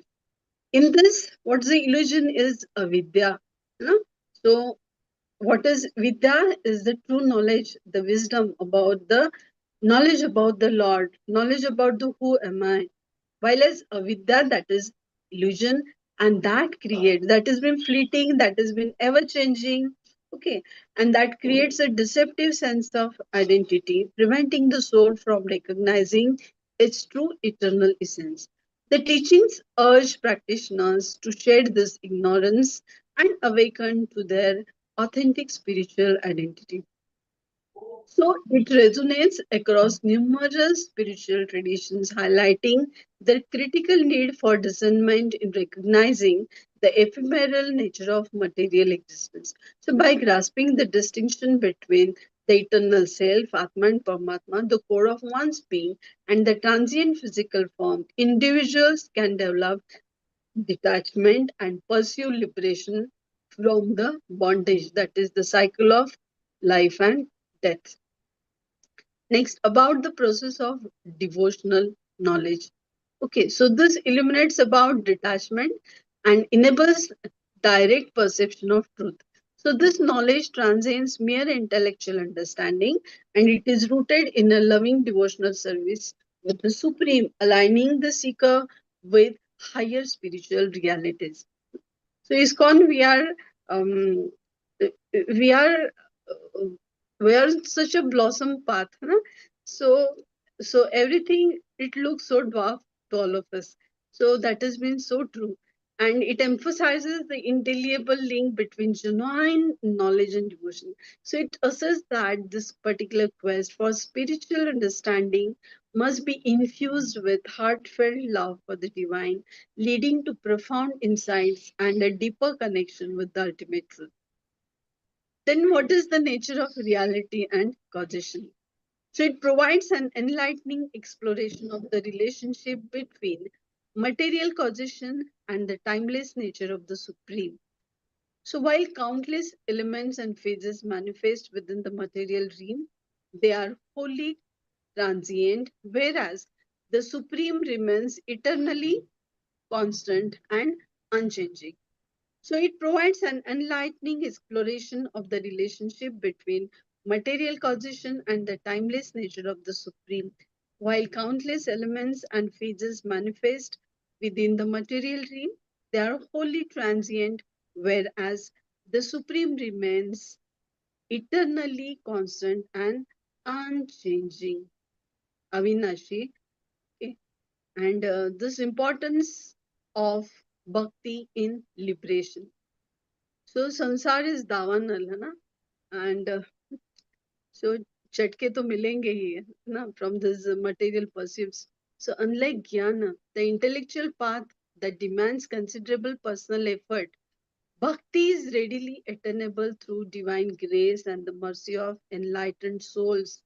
In this, what's the illusion is avidya. No? So, what is vidya is the true knowledge, the wisdom about the knowledge about the Lord, knowledge about the who am I. While as avidya, that is illusion, and that creates, that has been fleeting, that has been ever changing, okay, and that creates a deceptive sense of identity, preventing the soul from recognizing its true eternal essence. The teachings urge practitioners to shed this ignorance and awaken to their authentic spiritual identity. So it resonates across numerous spiritual traditions, highlighting the critical need for discernment in recognizing the ephemeral nature of material existence. So by grasping the distinction between the eternal self, Atma and Paramatma, the core of one's being, and the transient physical form, individuals can develop detachment and pursue liberation from the bondage that is the cycle of life and death. Next, about the process of devotional knowledge. Okay, so this illuminates about detachment and enables direct perception of truth. So this knowledge transcends mere intellectual understanding, and it is rooted in a loving devotional service with the Supreme, aligning the seeker with higher spiritual realities. So ISKCON, um, we are we are such a blossom path, na? So so everything, it looks so dwarf to all of us. So that has been so true, and it emphasizes the indelible link between genuine knowledge and devotion. So it asserts that this particular quest for spiritual understanding must be infused with heartfelt love for the divine, leading to profound insights and a deeper connection with the ultimate truth. Then, what is the nature of reality and causation? So, it provides an enlightening exploration of the relationship between material causation and the timeless nature of the Supreme. So, while countless elements and phases manifest within the material realm, they are wholly transient, whereas the Supreme remains eternally constant and unchanging. So it provides an enlightening exploration of the relationship between material causation and the timeless nature of the Supreme. While countless elements and phases manifest within the material realm, they are wholly transient, whereas the Supreme remains eternally constant and unchanging. Avinashi. Okay. And this importance of bhakti in liberation. So sansar is dawanal, है ना? And so chatke to milenge hi hai, na, from this material pursuits. So unlike jnana, the intellectual path that demands considerable personal effort, bhakti is readily attainable through divine grace and the mercy of enlightened souls,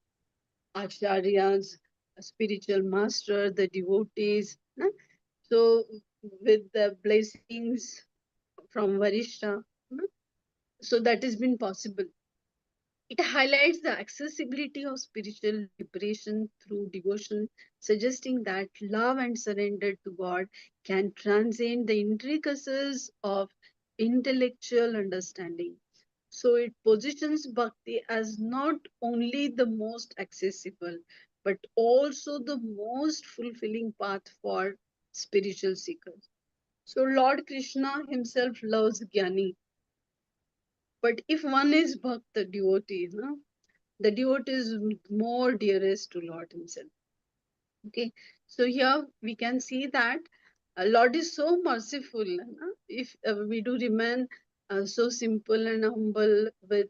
acharyas, a spiritual master, the devotees. Na? So with the blessings from Varishta, na? So that has been possible. It highlights the accessibility of spiritual liberation through devotion, suggesting that love and surrender to God can transcend the intricacies of intellectual understanding. So it positions bhakti as not only the most accessible, but also the most fulfilling path for spiritual seekers. So Lord Krishna himself loves Jnani. But if one is bhakta, devotee, no? The devotee is more dearest to Lord himself. Okay, so here we can see that Lord is so merciful. No? If we do remain so simple and humble with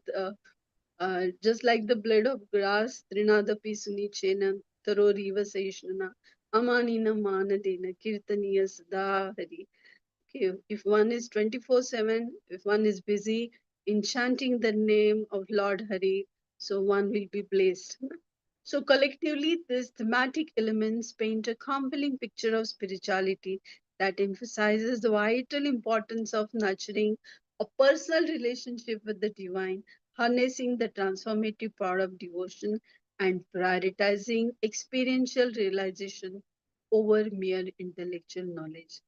just like the blade of grass, Trinadapi Sunichena, Taroriva Saishnana, Amanina Manadena, Kirtaniya Sada Hari. Okay, if one is 24/7, if one is busy in chanting the name of Lord Hari, so one will be blessed. So collectively, these thematic elements paint a compelling picture of spirituality that emphasizes the vital importance of nurturing a personal relationship with the divine, harnessing the transformative power of devotion, and prioritizing experiential realization over mere intellectual knowledge.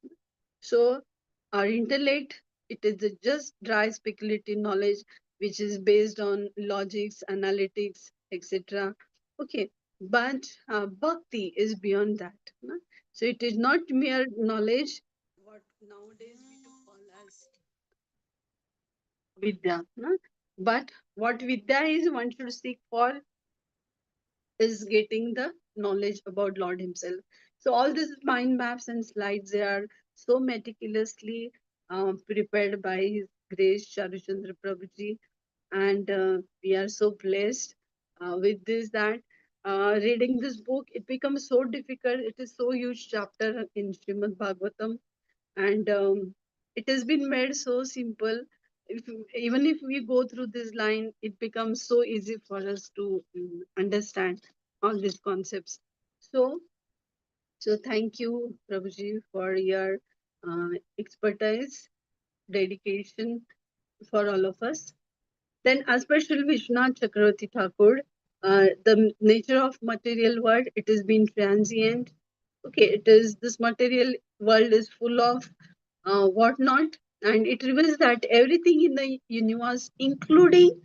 So our intellect, it is the just dry speculative knowledge which is based on logics, analytics, etc. Okay, but bhakti is beyond that. No? So it is not mere knowledge, what nowadays we do call as vidya. No? But what vidya is, one should seek for is getting the knowledge about Lord Himself. So all these mind maps and slides, they are so meticulously prepared by His Grace Charuchandra Prabhuji, and we are so blessed with this that reading this book, it becomes so difficult. It is so huge chapter in Srimad Bhagavatam, and it has been made so simple. If, even if we go through this line, it becomes so easy for us to understand all these concepts. So, so thank you, Prabhuji, for your expertise, dedication for all of us. Then, as per Sri Vishwanath Chakravarti Thakur, the nature of material world, it has been transient. Okay, it is, this material world is full of whatnot, and it reveals that everything in the universe, including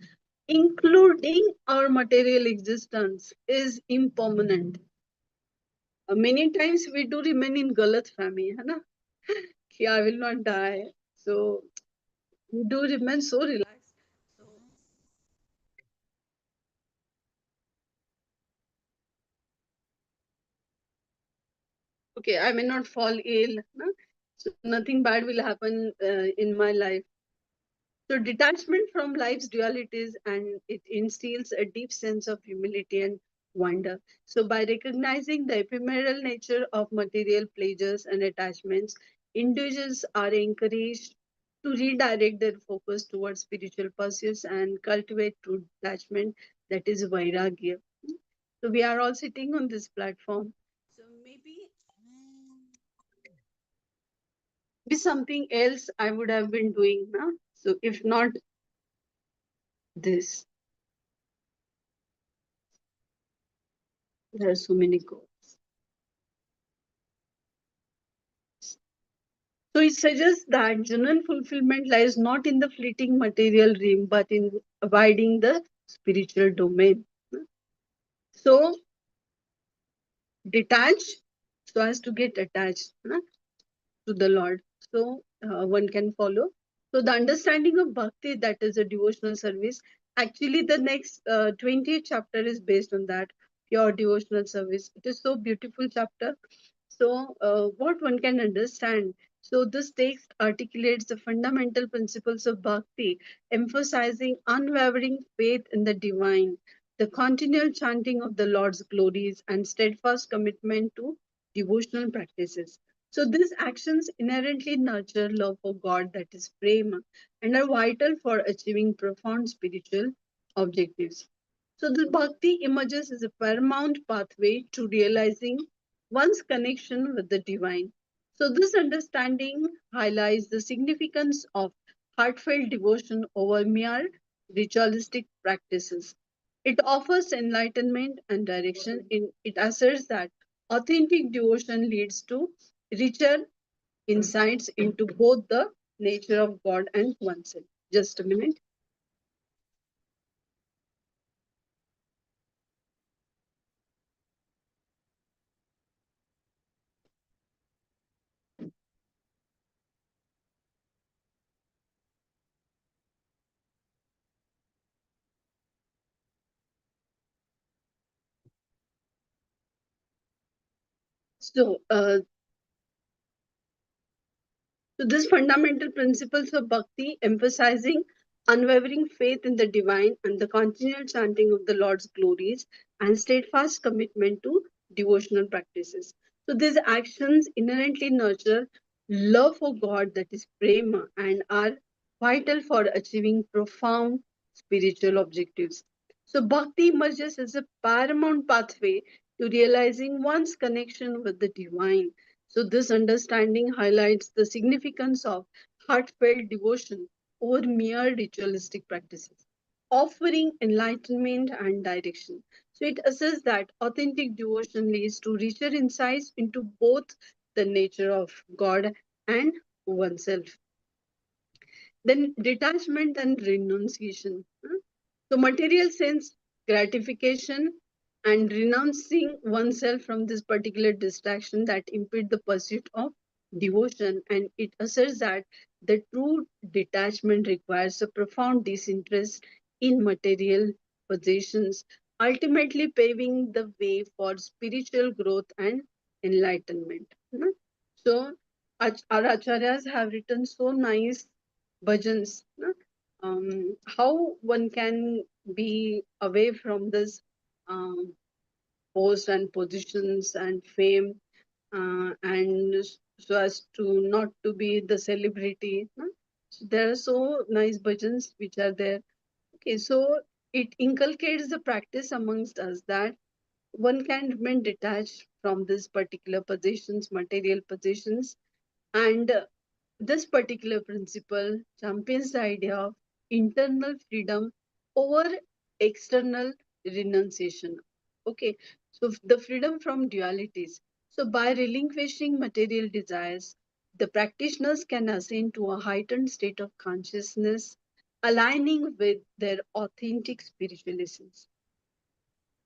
our material existence, is impermanent. many times we do remain in galat fahmi, hai na? Ki I will not die. So we do remain so relaxed. So okay, I may not fall ill, na? So nothing bad will happen in my life. So detachment from life's dualities, and it instills a deep sense of humility and wonder. So by recognizing the ephemeral nature of material pleasures and attachments, individuals are encouraged to redirect their focus towards spiritual pursuits and cultivate true detachment, that is vairagya. So we are all sitting on this platform. So maybe be something else I would have been doing now. So if not this, there are so many goals. So it suggests that genuine fulfillment lies not in the fleeting material realm, but in abiding the spiritual domain. So detach so as to get attached to the Lord. So one can follow. So the understanding of bhakti, that is a devotional service. Actually, the next 20th chapter is based on that pure devotional service. It is so beautiful chapter. So what one can understand. So this text articulates the fundamental principles of bhakti, emphasizing unwavering faith in the divine, the continual chanting of the Lord's glories, and steadfast commitment to devotional practices. So these actions inherently nurture love for God, that is prema, and are vital for achieving profound spiritual objectives. So the bhakti emerges as a paramount pathway to realizing one's connection with the divine. So this understanding highlights the significance of heartfelt devotion over mere ritualistic practices. It offers enlightenment and direction. It asserts that authentic devotion leads to richer insights into both the nature of God and oneself. Just a minute. So, So, these fundamental principles of bhakti, emphasizing unwavering faith in the divine and the continual chanting of the Lord's glories and steadfast commitment to devotional practices. So, these actions inherently nurture love for God, that is prema, and are vital for achieving profound spiritual objectives. So, bhakti emerges as a paramount pathway to realizing one's connection with the divine. So, this understanding highlights the significance of heartfelt devotion over mere ritualistic practices, offering enlightenment and direction. So, it asserts that authentic devotion leads to richer insights into both the nature of God and oneself. Then, detachment and renunciation. So, material sense gratification and renouncing oneself from this particular distraction that impede the pursuit of devotion. And it asserts that the true detachment requires a profound disinterest in material possessions, ultimately paving the way for spiritual growth and enlightenment. So, our acharyas have written so nice bhajans. How one can be away from this um, post and positions and fame, and so as to not to be the celebrity. No? So there are so nice bhajans which are there. Okay, so it inculcates the practice amongst us that one can remain detached from this particular positions, material positions, and this particular principle champions the idea of internal freedom over external renunciation. Okay, so the freedom from dualities. So, by relinquishing material desires, the practitioners can ascend to a heightened state of consciousness, aligning with their authentic spiritual essence.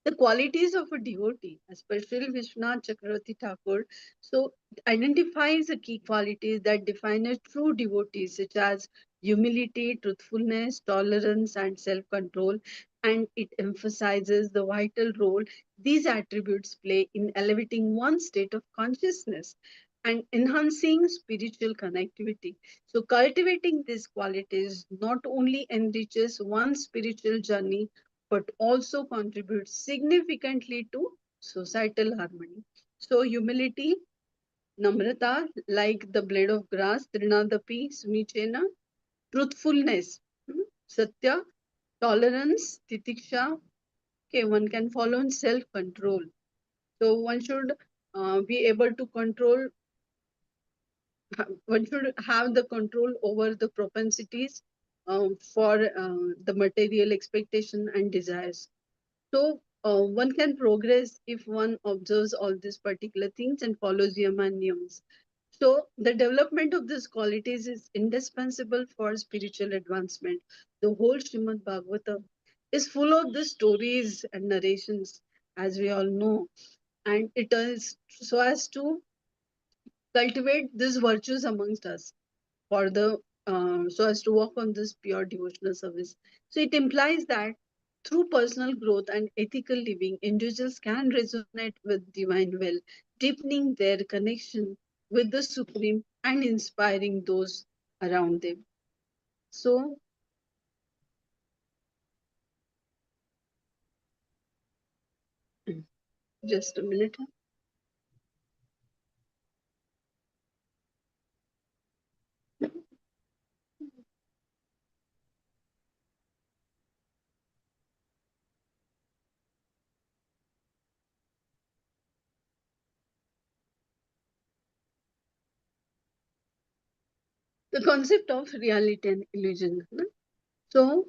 The qualities of a devotee, especially Vishwanath Chakravarti Thakur, so identifies the key qualities that define a true devotee, such as humility, truthfulness, tolerance, and self-control, and it emphasizes the vital role these attributes play in elevating one's state of consciousness and enhancing spiritual connectivity. So, cultivating these qualities not only enriches one's spiritual journey but also contributes significantly to societal harmony. So, humility, namrata, like the blade of grass, trinadapi, smichena, truthfulness, satya, tolerance, titiksha, okay, one can follow in self control. So, one should be able to control, one should have the control over the propensities for the material expectation and desires. So one can progress if one observes all these particular things and follows yama and niyams. So the development of these qualities is indispensable for spiritual advancement. The whole Srimad Bhagavatam is full of the stories and narrations, as we all know, and it is so as to cultivate these virtues amongst us for the so as to work on this pure devotional service. So it implies that through personal growth and ethical living, individuals can resonate with divine will, deepening their connection with the Supreme and inspiring those around them. So just a minute. The concept of reality and illusion. So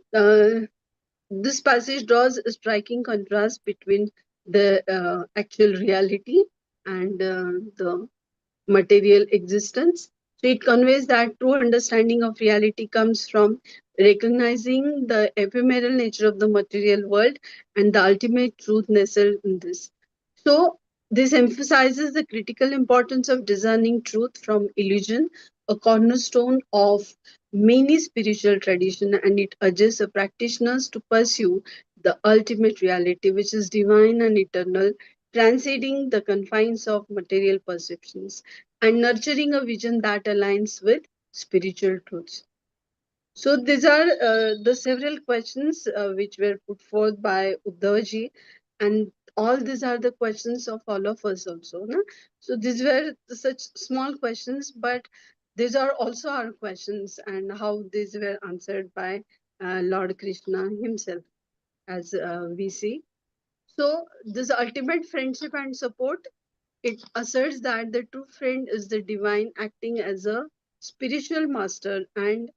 this passage draws a striking contrast between the actual reality and the material existence. So it conveys that true understanding of reality comes from recognizing the ephemeral nature of the material world and the ultimate truth nestled in this. So this emphasizes the critical importance of discerning truth from illusion, a cornerstone of many spiritual tradition, and it urges the practitioners to pursue the ultimate reality, which is divine and eternal, transcending the confines of material perceptions and nurturing a vision that aligns with spiritual truths. So these are the several questions which were put forth by Uddhavji, and all these are the questions of all of us also. No? So these were such small questions, but these are also our questions and how these were answered by Lord Krishna himself, as we see. So this ultimate friendship and support, it asserts that the true friend is the divine acting as a spiritual master and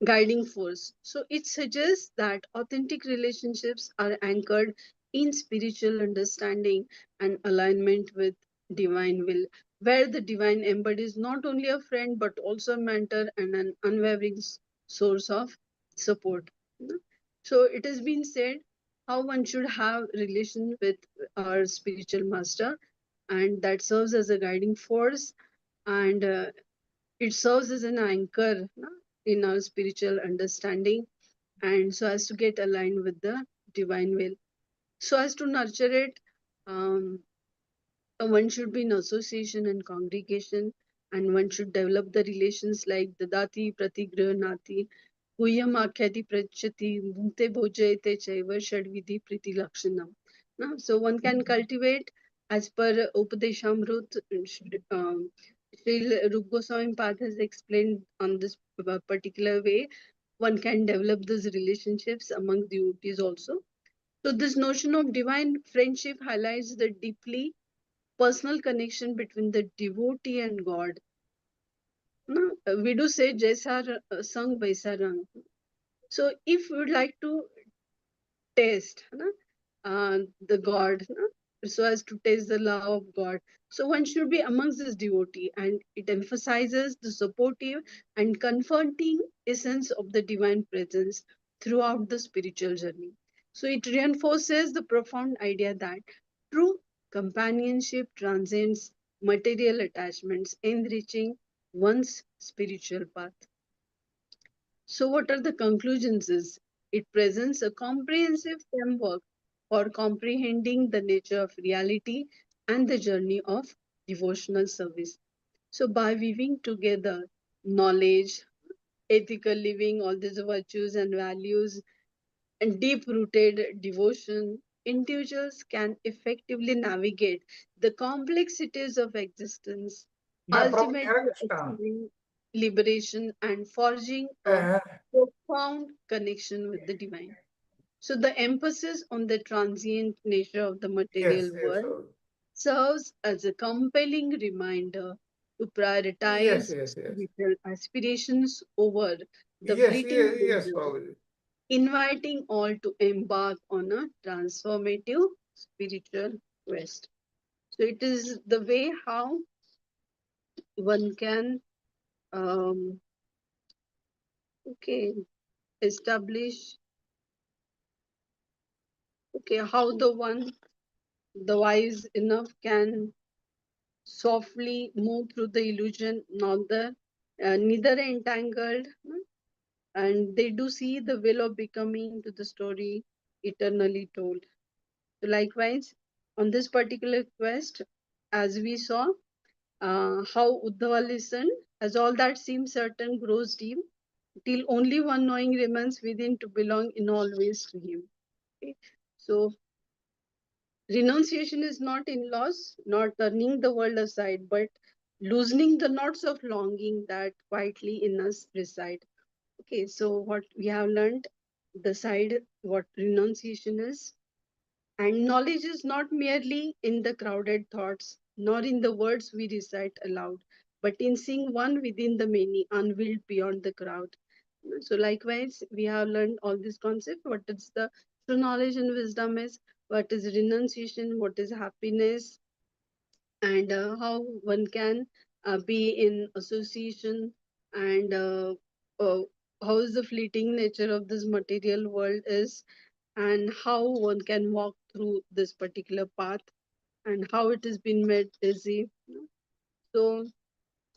guiding force. So it suggests that authentic relationships are anchored in spiritual understanding and alignment with divine will, where the divine embodies not only a friend but also a mentor and an unwavering source of support. So it has been said how one should have relation with our spiritual master, and that serves as a guiding force, and it serves as an anchor in our spiritual understanding, and so as to get aligned with the divine will, so as to nurture it. um, One should be in association and congregation, and one should develop the relations like dadati pratigrahanati guhyam akhyati prachati bhunte bhojayate chaiva shadvidhi priti lakshanam. So one can cultivate as per Upadeshamrut. Srila Rup Goswami Path has explained on this particular way. One can develop these relationships among devotees also. So this notion of divine friendship highlights the deeply personal connection between the devotee and God. No, we do say Jaisa Sang Vaisa Rang. So if we would like to taste the God, so as to taste the love of God, so one should be amongst this devotee, and it emphasizes the supportive and comforting essence of the divine presence throughout the spiritual journey. So it reinforces the profound idea that true companionship transcends material attachments, enriching one's spiritual path. So, what are the conclusions? Is it presents a comprehensive framework for comprehending the nature of reality and the journey of devotional service. So, by weaving together knowledge, ethical living, all these virtues and values, and deep rooted devotion, individuals can effectively navigate the complexities of existence, ultimately achieving liberation and forging a profound connection with the divine. So, the emphasis on the transient nature of the material Yes, yes, world serves as a compelling reminder to yes, prioritize yes, yes. spiritual aspirations over the Yes, fleeting yes, yes, pleasures, Prabhuji. inviting all to embark on a transformative spiritual quest. So it is the way how one can um, okay establish how the wise enough can softly move through the illusion, not the neither entangled, and they do see the will of becoming to the story eternally told. So likewise, on this particular quest, as we saw, how Uddhava listened, as all that seems certain grows deep, till only one knowing remains within to belong in all ways to him. Okay? So renunciation is not in loss, not turning the world aside, but loosening the knots of longing that quietly in us reside. Okay, so what we have learned, the side what renunciation is, and knowledge is not merely in the crowded thoughts, nor in the words we recite aloud, but in seeing one within the many, unveiled beyond the crowd. So likewise, we have learned all this concept. What is the true knowledge and wisdom is, what is renunciation, what is happiness, and how one can be in association, and how is the fleeting nature of this material world is, and how one can walk through this particular path, and how it has been made easy. So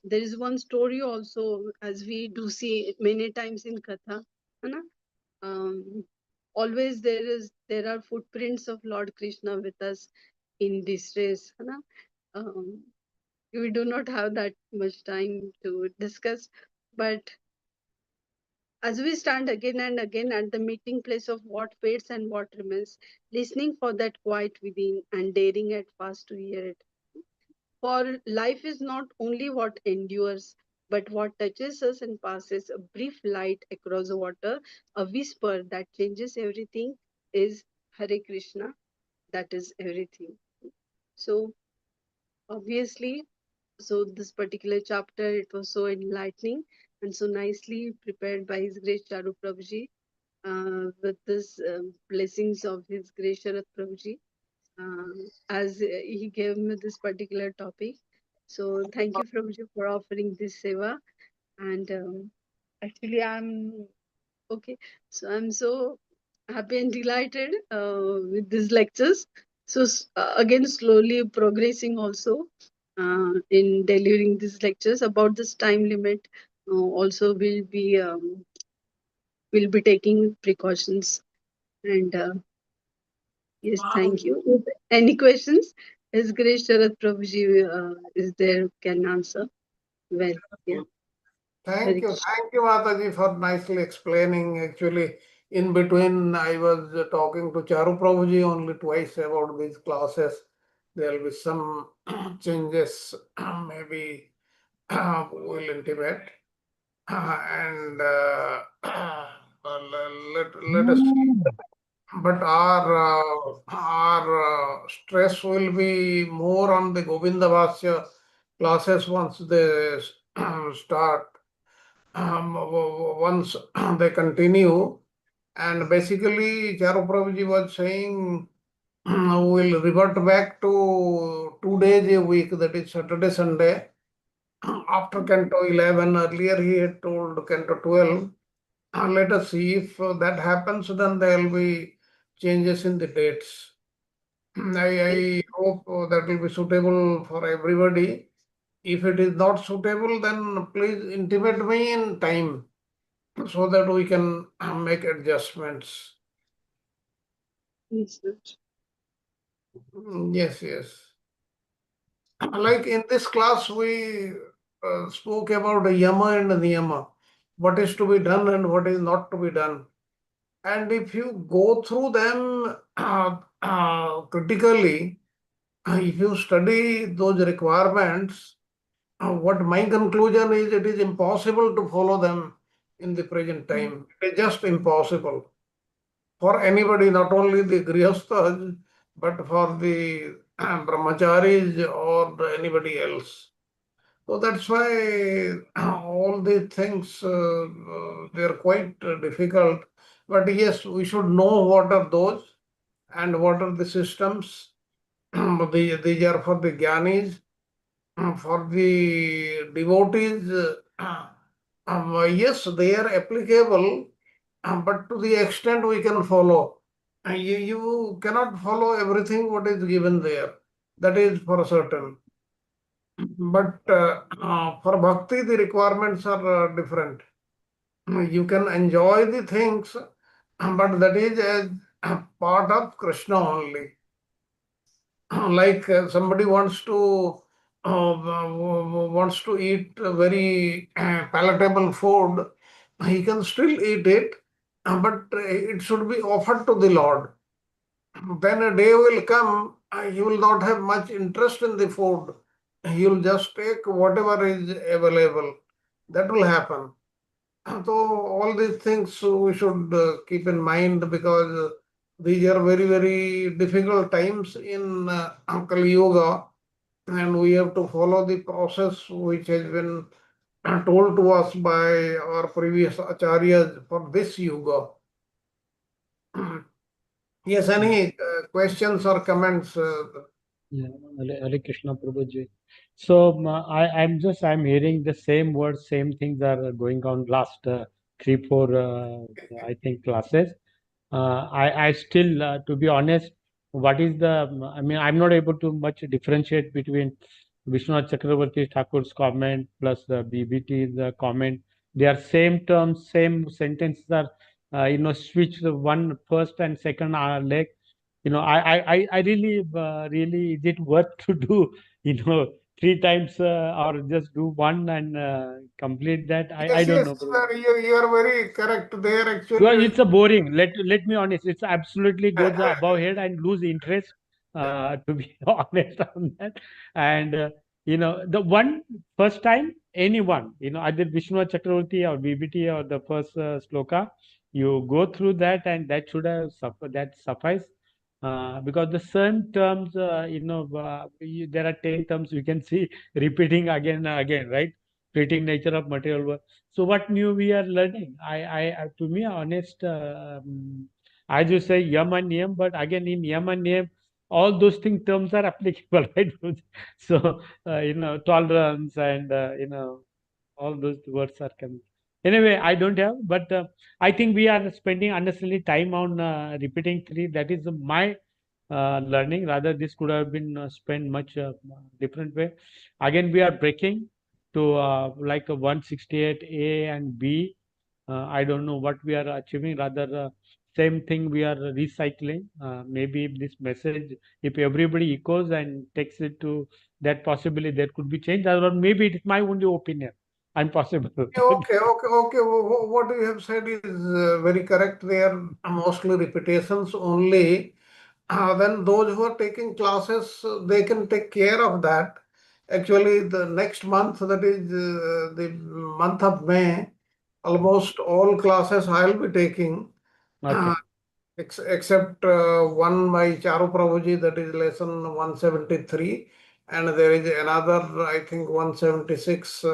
there is one story also, as we do see many times in Katha, है ना? Always there are footprints of Lord Krishna with us in distress, है ना? Um, we do not have that much time to discuss, but as we stand again and again at the meeting place of what fades and what remains, listening for that quiet within and daring at fast to hear it. For life is not only what endures, but what touches us and passes, a brief light across the water, a whisper that changes everything is Hare Krishna, that is everything. So obviously, so this particular chapter, it was so enlightening and so nicely prepared by His Grace Charu Prabhuji, with this blessings of His Grace Sharat Prabhuji, as he gave me this particular topic. So thank you, Prabhuji, for offering this seva. And actually, I'm okay. So I'm so happy and delighted with these lectures. So again, slowly progressing also in delivering these lectures. About this time limit, also will be taking precautions. And yes, thank you. If any questions? His Grace Sharad Prabhuji is there, can answer. Well, yeah. Hare Krishna. Thank you, Mataji, for nicely explaining. Actually, in between, I was talking to Charu Prabhuji only twice about these classes. There will be some changes, maybe will intimate. And let us see. But our stress will be more on the Govinda Vasya classes once they start. Once they continue, and basically Charu Prabhuji was saying we'll revert back to 2 days a week, that is Saturday, Sunday, after Canto 11. Earlier he had told Canto 12. Let us see if that happens, then there will be changes in the dates. I hope that will be suitable for everybody. If it is not suitable, then please intimate me in time so that we can make adjustments. Yes, sir. Yes, yes. Like in this class, we spoke about the yama and niyama, what is to be done and what is not to be done. And if you go through them critically, if you study those requirements, what my conclusion is, it is impossible to follow them in the present time. It is just impossible for anybody, not only the grihasthas, but for the brahmacharis or anybody else. So that's why all these things they're quite difficult. But yes, we should know what are those and what are the systems. These are for the jnanis, for the devotees. Yes, they are applicable, but to the extent we can follow. You cannot follow everything what is given there. That is for certain. But for bhakti, the requirements are different. You can enjoy the things, but that is as a part of Krishna only. Like somebody wants to eat a very palatable food, he can still eat it, but it should be offered to the Lord. Then a day will come, he will not have much interest in the food. He will just take whatever is available. That will happen. So all these things we should keep in mind because these are very, very difficult times in Kali Yoga, and we have to follow the process which has been told to us by our previous acharyas for this yoga. Yes, any questions or comments? Yeah, Hare Krishna Prabhuji. So I'm hearing the same words, same things are going on last three, four, I think classes. I still, to be honest, what is the, I mean, I'm not able to much differentiate between Vishwanath Chakravarti Thakur's comment plus the BBT's comment. They are same terms, same sentences are, switch the one first and second leg. I really, really, is it worth to do, three times or just do one and complete that? I Yes, don't yes, know, bro. sir, you are very correct there. Well, Actually, it's a boring. Let me honest. It's absolutely I, goes above head and lose interest. To be honest on that, and the one first time anyone, either Vishnu Chakravarti or BBT or the first sloka, you go through that and that should have that suffice. Because the same terms, there are 10 terms you can see repeating again and again, right? Fleeting nature of material world. So what new we are learning? To me, honest, as you say, yam and niyam, but again in yam and niyam, all those things terms are applicable, right? So tolerance and all those words are coming. Anyway, I don't have, but I think we are spending unnecessarily time on repeating three. That is my learning. Rather, this could have been spent much different way. Again, we are breaking to like a 168A and B. I don't know what we are achieving. Rather, same thing we are recycling. Maybe if this message, if everybody echoes and takes it to that, possibly there could be change. Or maybe it is my only opinion. I'm possible. okay, okay, okay. What you have said is very correct. They are mostly repetitions only. Then those who are taking classes, they can take care of that. Actually, the next month, that is the month of May, almost all classes I'll be taking. Okay. Except one by Charu Prabhuji, that is lesson 173, and there is another, I think, 176.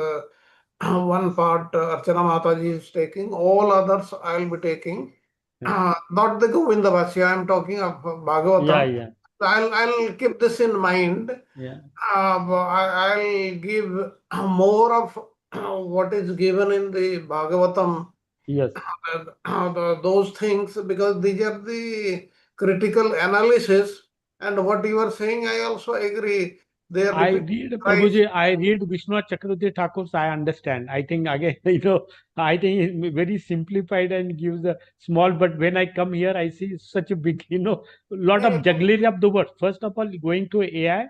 One part Archana Mataji is taking, all others I will be taking. Yeah. Not the Govinda Vasya, I am talking of Yeah. Bhagavatam. Yeah. I'll keep this in mind. Yeah. I'll give more of what is given in the Bhagavatam, Yes. those things, because these are the critical analysis. And what you are saying, I also agree. They are I repeating read, thrice. Prabhuji, I read Vishwanath Chakravarti Thakur's, I understand. I think again, I think it's very simplified and gives a small, but when I come here, I see such a big, lot of jugglery of the words. First of all, going to AI,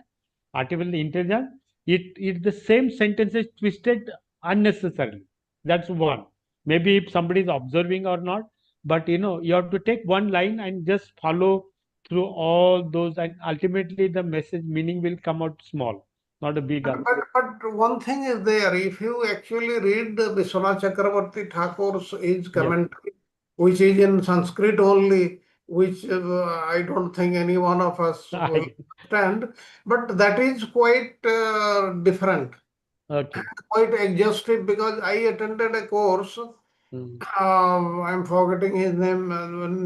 artificial intelligence, it the same sentence is twisted unnecessarily. That's one. Maybe if somebody is observing or not, but you have to take one line and just follow through all those, and ultimately the message meaning will come out small, not a big But, up. but one thing is there, if you actually read Vishwanath Chakravarti Thakur's his Yes. commentary, which is in Sanskrit only, which I don't think any one of us will understand, but that is quite different, Okay. quite exhaustive, because I attended a course. Mm. I'm forgetting his name.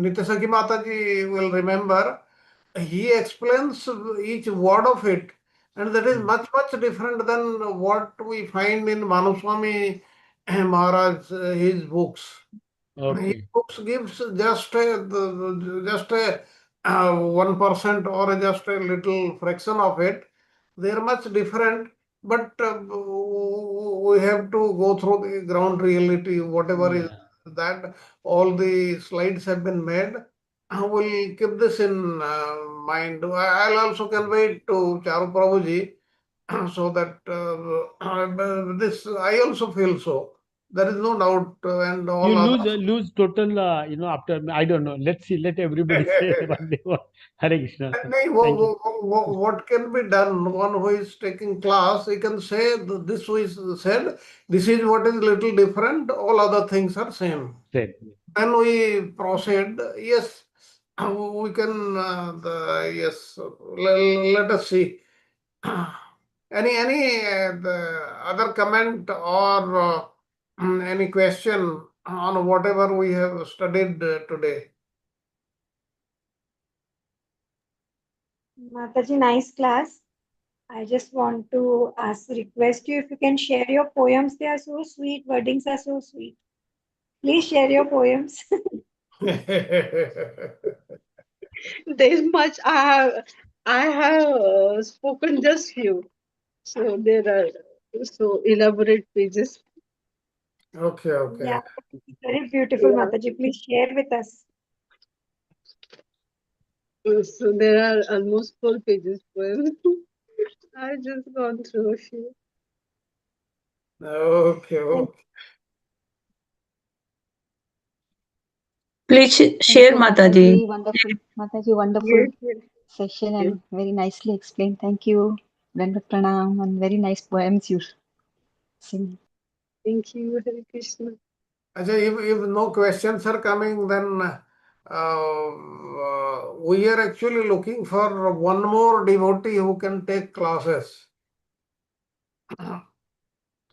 Nityasaki Mataji will remember. He explains each word of it, and that is Mm. much, much different than what we find in Manuswami Maharaj, his books. His Okay. books gives just a 1% or just a little fraction of it. They are much different, but we have to go through the ground reality, whatever is Yeah. that. All the slides have been made. We'll keep this in mind. I'll also convey it to Charu Prabhuji so that this I also feel so. There is no doubt, and You all lose others. total, after, I don't know. Let's see. Let everybody say what they want. Hare Krishna. Nahi, Thank you. what can be done? One who is taking class, he can say this who is said, this is what is little different, all other things are same. Said. Then we proceed. Yes, we can, yes, let us see. Any the other comment or any question on whatever we have studied today? Mataji, nice class. I just want to request you if you can share your poems. They are so sweet. Wordings are so sweet. Please share your poems. There's much I have spoken just few. So there are so elaborate pages. Okay, Yeah, okay. very beautiful, Yeah. Mataji. Please share with us. So there are almost 4 pages poem. I just gone through a few. Okay, Thank okay. Please Thank share, you, Mataji. Mataji. Wonderful. Mataji, wonderful Yes, yes, session yes. and very nicely explained. Thank you. Dandut Pranam and very nice poems you sing. Thank you, Hare Krishna. Acha, if no questions are coming, then we are actually looking for one more devotee who can take classes.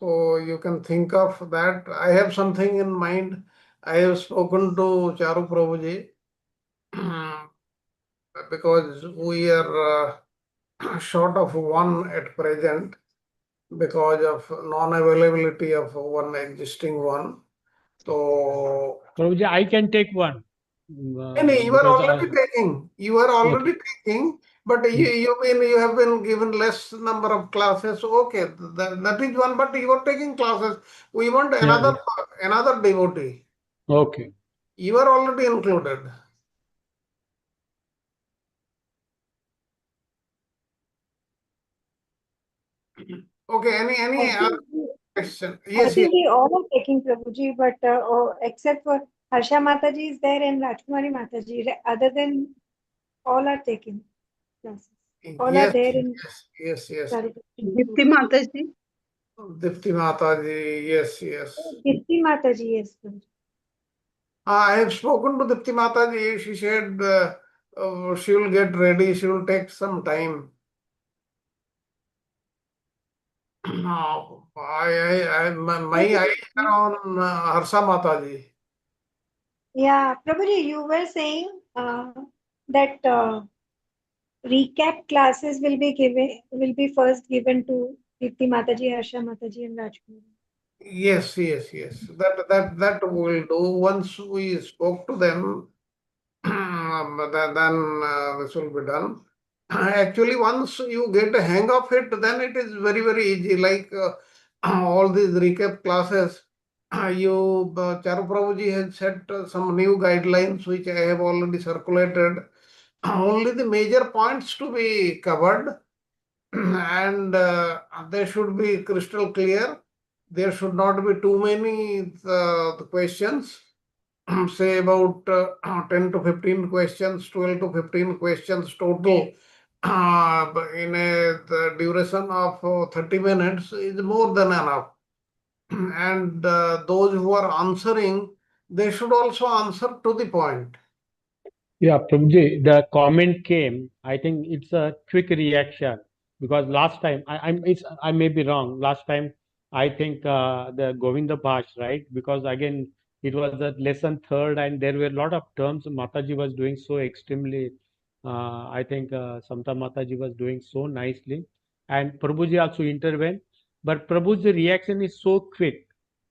So you can think of that. I have something in mind. I have spoken to Charu Prabhuji because we are short of one at present because of non-availability of one existing one. So Prabhuji, I can take one. You are Because already taking. You are already okay. taking, but you have been given less number of classes. Okay, that is one. But you are taking classes. We want Yeah, yeah. another devotee. Okay. You are already included. Okay. Any I other think we, question? I Yes. Yes. think we all are taking Prabhuji, but except for Harsha Mataji is there and Rajkumari Mataji. Other than all are taking classes. All are Yes. there in Yes. Yes. Dipti Mataji. Dipti Mataji. Yes. Yes. Dipti Mataji, yes. Prabhuji. I have spoken to Dipti Mataji. She said she will get ready. She will take some time. No, my eyes are on Harsa Mataji. Yeah, Prabhuji, you were saying that recap classes will be first given to Dipti Mataji, Harsha Mataji, and Rajkumari. Yes. That we'll do once we spoke to them. then this will be done. Actually, once you get a hang of it, then it is very, very easy. Like all these recap classes, Charu Prabhuji has set some new guidelines which I have already circulated. Only the major points to be covered, and they should be crystal clear. There should not be too many the questions. Say about 10 to 15 questions, 12 to 15 questions total in the duration of 30 minutes is more than enough. And those who are answering, they should also answer to the point. Yeah, Prabhuji, the comment came. I think it's a quick reaction because last time I may be wrong. Last time I think the Govinda Bhash, right? Because again it was a lesson third, and there were a lot of terms Mataji was doing so extremely. I think Samta Mataji was doing so nicely, and Prabhuji also intervened. But Prabhuji's reaction is so quick.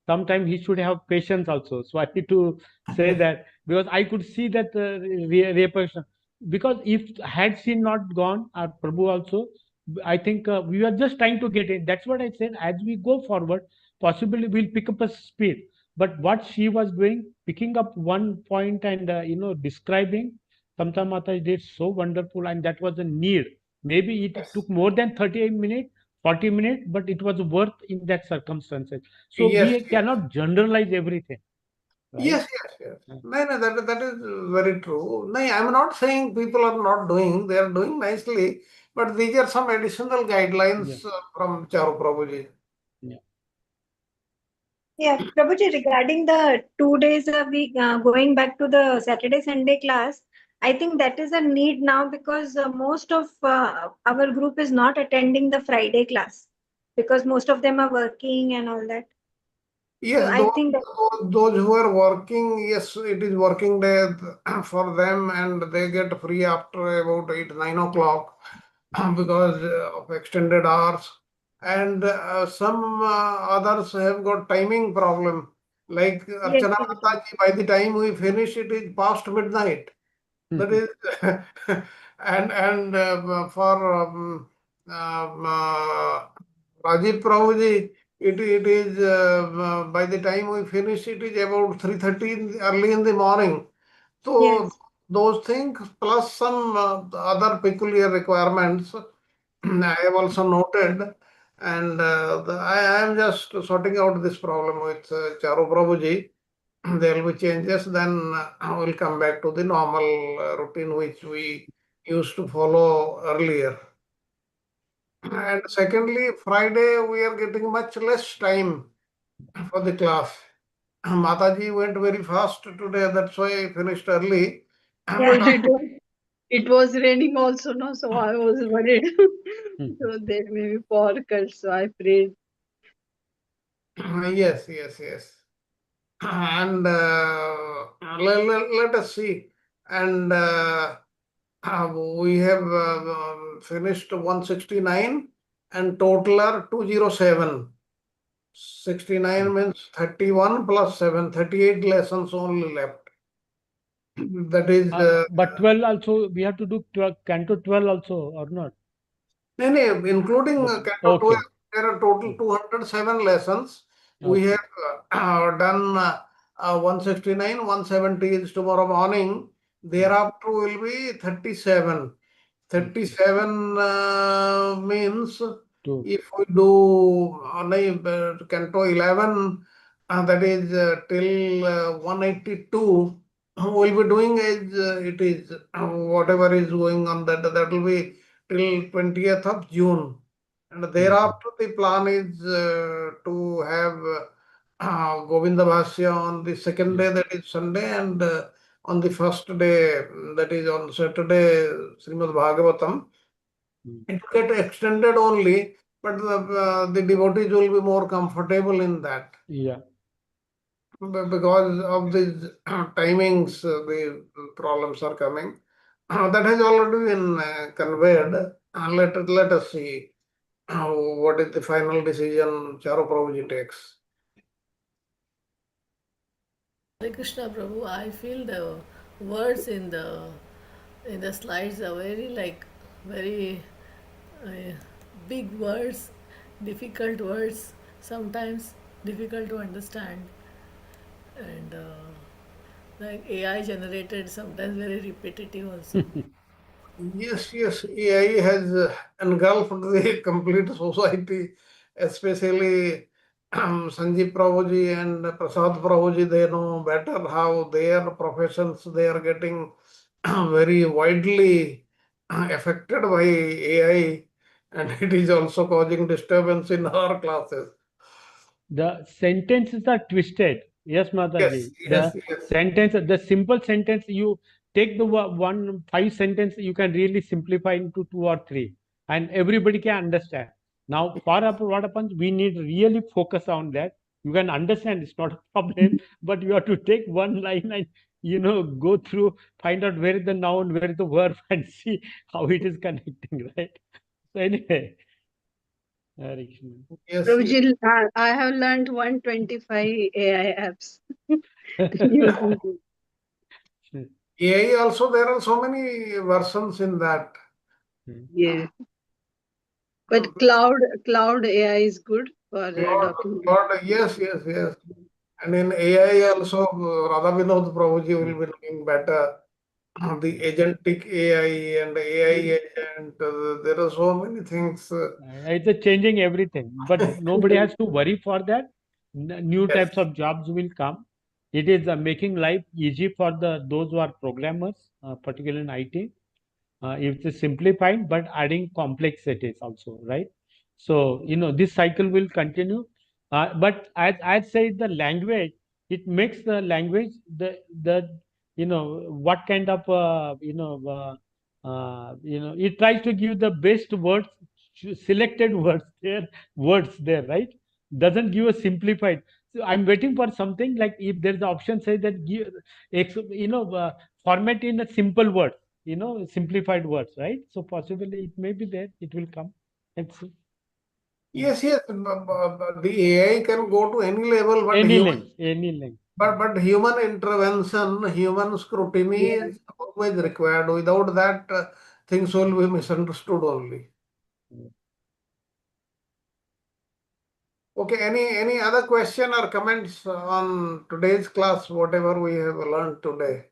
Sometimes he should have patience also. So I need to say that because I could see that repercussion. Because if had she not gone, our Prabhu also, I think we are just trying to get it. That's what I said. As we go forward, possibly we'll pick up a speed. But what she was doing, picking up one point and describing, Samta Mata did so wonderful, and that was a need. Maybe it Yes, took more than 38 minutes, 40 minutes, but it was worth in that circumstances. So yes, we yes. cannot generalize everything, right? Yes, yes, yes. No, no, that is very true. No, I'm not saying people are not doing, they are doing nicely, but these are some additional Yeah, guidelines from Charu Prabhuji. yeah, Yeah, Prabhuji, regarding the 2 days a week, going back to the Saturday Sunday class, I think that is a need now because most of our group is not attending the Friday class because most of them are working and all that. So Yes, I think that, those who are working, yes, it is working day for them, and they get free after about 8, 9 o'clock because of extended hours. And some others have got timing problem. Like yes, Archana yes, Mataji, by the time we finish, it is past midnight. That is, and for Rajiv Prabhuji, it is by the time we finish, it is about 3:30 early in the morning. So yes. those things plus some other peculiar requirements I have also noted, and I am just sorting out this problem with Charu Prabhuji. There will be changes, then we'll come back to the normal routine which we used to follow earlier. And secondly, Friday we are getting much less time for the class. Mataji went very fast today, that's why I finished early. Yeah. But It was raining also, no, so I was worried. So there may be power cuts, so I prayed. yes, yes, yes. And let us see. And we have finished 169 and totaler 207. 69 means 31 plus 7, 38 lessons only left. That is, but 12 also, we have to do 12, Canto 12 also or not? no, including Canto 12, Okay, there are total 207 lessons. We okay. have done 169, 170 is tomorrow morning. Thereafter will be 37. 37 means Two. if we do Canto 11, that is till 182, we'll be doing as it is, whatever is going on, that will be till 20th of June. And thereafter, the plan is to have Govinda Bhasya on the second Yeah. day, that is Sunday, and on the first day, that is on Saturday, Srimad Bhagavatam. Mm. It will get extended only, but the devotees will be more comfortable in that. Yeah. Because of these timings, the problems are coming. That has already been conveyed. Let us see what is the final decision Charu Prabhuji takes. Hare Krishna Prabhu, I feel the words in the In the slides are very uh, big words, difficult words, sometimes difficult to understand, and like AI generated, sometimes very repetitive also. Yes, yes, AI has engulfed the complete society, especially Sanjiv Prabhuji and Prasad Prabhuji. They know better how their professions they are getting very widely affected by AI, and it is also causing disturbance in our classes. The sentences are twisted. Yes, Yes, Mataji. yes, The yes. sentence, the simple sentence, you take the one five sentence, you can really simplify into two or three, and everybody can understand. Now, for up what happens, we need really focus on that. You can understand it's not a problem, but you have to take one line and go through, find out where is the noun, where is the verb, and see how it is connecting, right? So anyway, Hare Yes, yes. Prabhuji, I have learned 125 AI apps using this. Krishna. AI also, there are so many versions in that. Yeah. But cloud AI is good for Lord, document. Lord, yes, yes, yes. And in AI also, Radha Vinod Prabhuji will be looking better. The agentic AI and AI agent, there are so many things. It's a changing everything, but nobody has to worry for that. New Yes. types of jobs will come. It is making life easy for the those who are programmers, particularly in IT. It's simplifying, but adding complexities also, right? So this cycle will continue. But I'd say the language, it makes the language the what kind of it tries to give the best words, selected words there, right? Doesn't give a simplified. So I'm waiting for something like if there's the option say that give format in a simple word, simplified words, right? So possibly it may be there, it will come. Let's see. Yes, yes. The AI can go to any level, Any length. but human intervention, human scrutiny Yeah. is always required. Without that, things will be misunderstood only. Okay, any other question or comments on today's class, whatever we have learned today?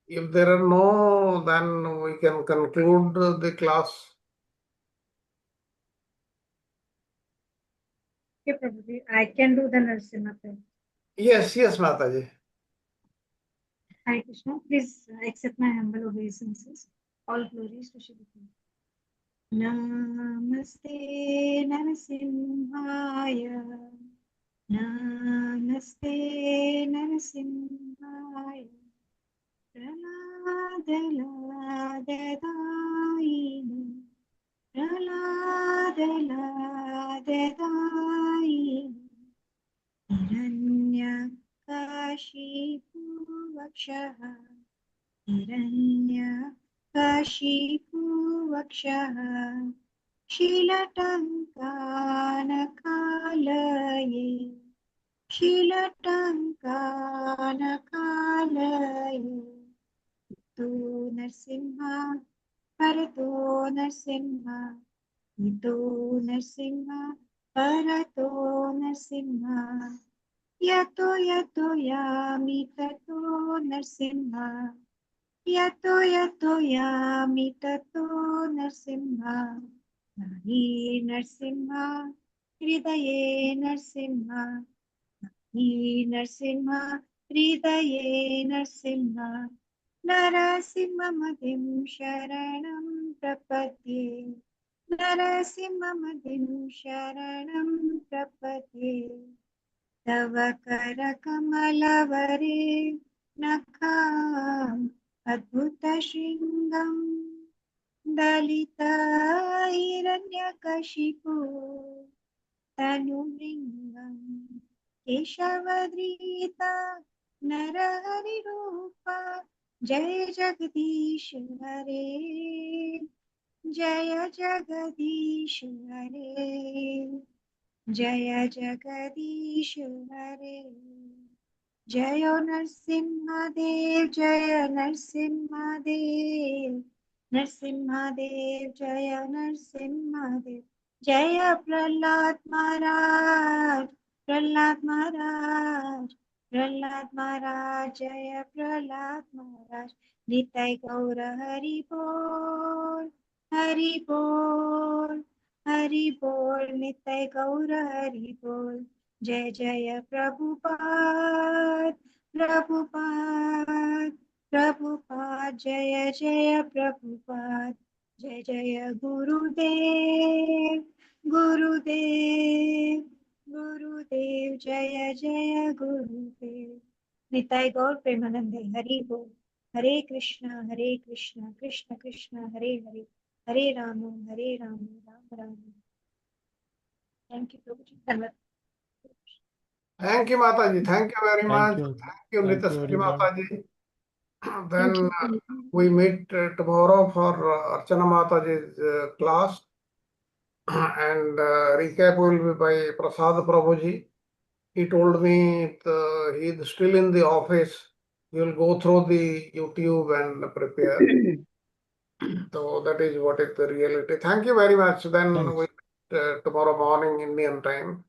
If there are no, then we can conclude the class. Okay, Prabhuji, I can do the Narasimha prayer. Yes, yes, Mataji. Hare Krishna. Please accept my humble obeisances. All glories to Shri Krishna. Namaste Narasimhaya. Namaste Narasimhaya. Praladaladaini. Praladaladaini. हिरण्यकाशीपुवक्षः हिरण्यकाशीपुवक्षः शीलटङ्कानकालये शीलटङ्कानकालये तो नरसिंह परतो नरसिंह इतो नरसिंह परतो नरसिंह यतो यतो यामि ततो नरसिंह यतो यामि ततो नरसिंह नारी नरसिंह हृदये नरसिंह नारी नरसिंह हृदये नरसिंह नरसिंहमदिं शरणं प्रपद्ये नरसिंहमदिं शरणं प्रपद्ये तव करकमलवरे नखाम् अद्भुतशृङ्गम् दलितैरण्यकशिपु तनुमृङ्गम् केशवद्रीता नरहरिरूप जय जगदीश हरे जय जगदीश हरे जय जगदीश हरे जय नरसिंहदेव जय नरसिंहदेव नरसिंहदेव जय नरसिंहदेव जय प्रहलाद महाराज प्रहलाद महाराज प्रहलाद महाराज जय प्रहलाद महाराज निताय गौर हरि बोल हरि बोल हरि बोल निताय गौर हरि बोल जय जय प्रभुपाद प्रभुपाद प्रभुपाद जय जय प्रभुपाद जय जय गुरुदेव गुरुदेव गुरुदेव जय जय गुरुदेव निताय गौर प्रेमानंदे हरि बोल हरे कृष्ण कृष्ण कृष्ण हरे हरे हरे राम राम राम थैंक यू प्रभु जी धन्यवाद Thank you, Mataji. Thank you very Thank much. you. Thank you, Thank you Nitasri very much. Mataji. Thank Then you. we meet tomorrow for Archana Mataji's class. And recap will be by Prasad Prabhuji. He told me he's still in the office. He will go through the YouTube and prepare. So that is what is the reality. Thank you very much. Then we Thanks. tomorrow morning Indian time.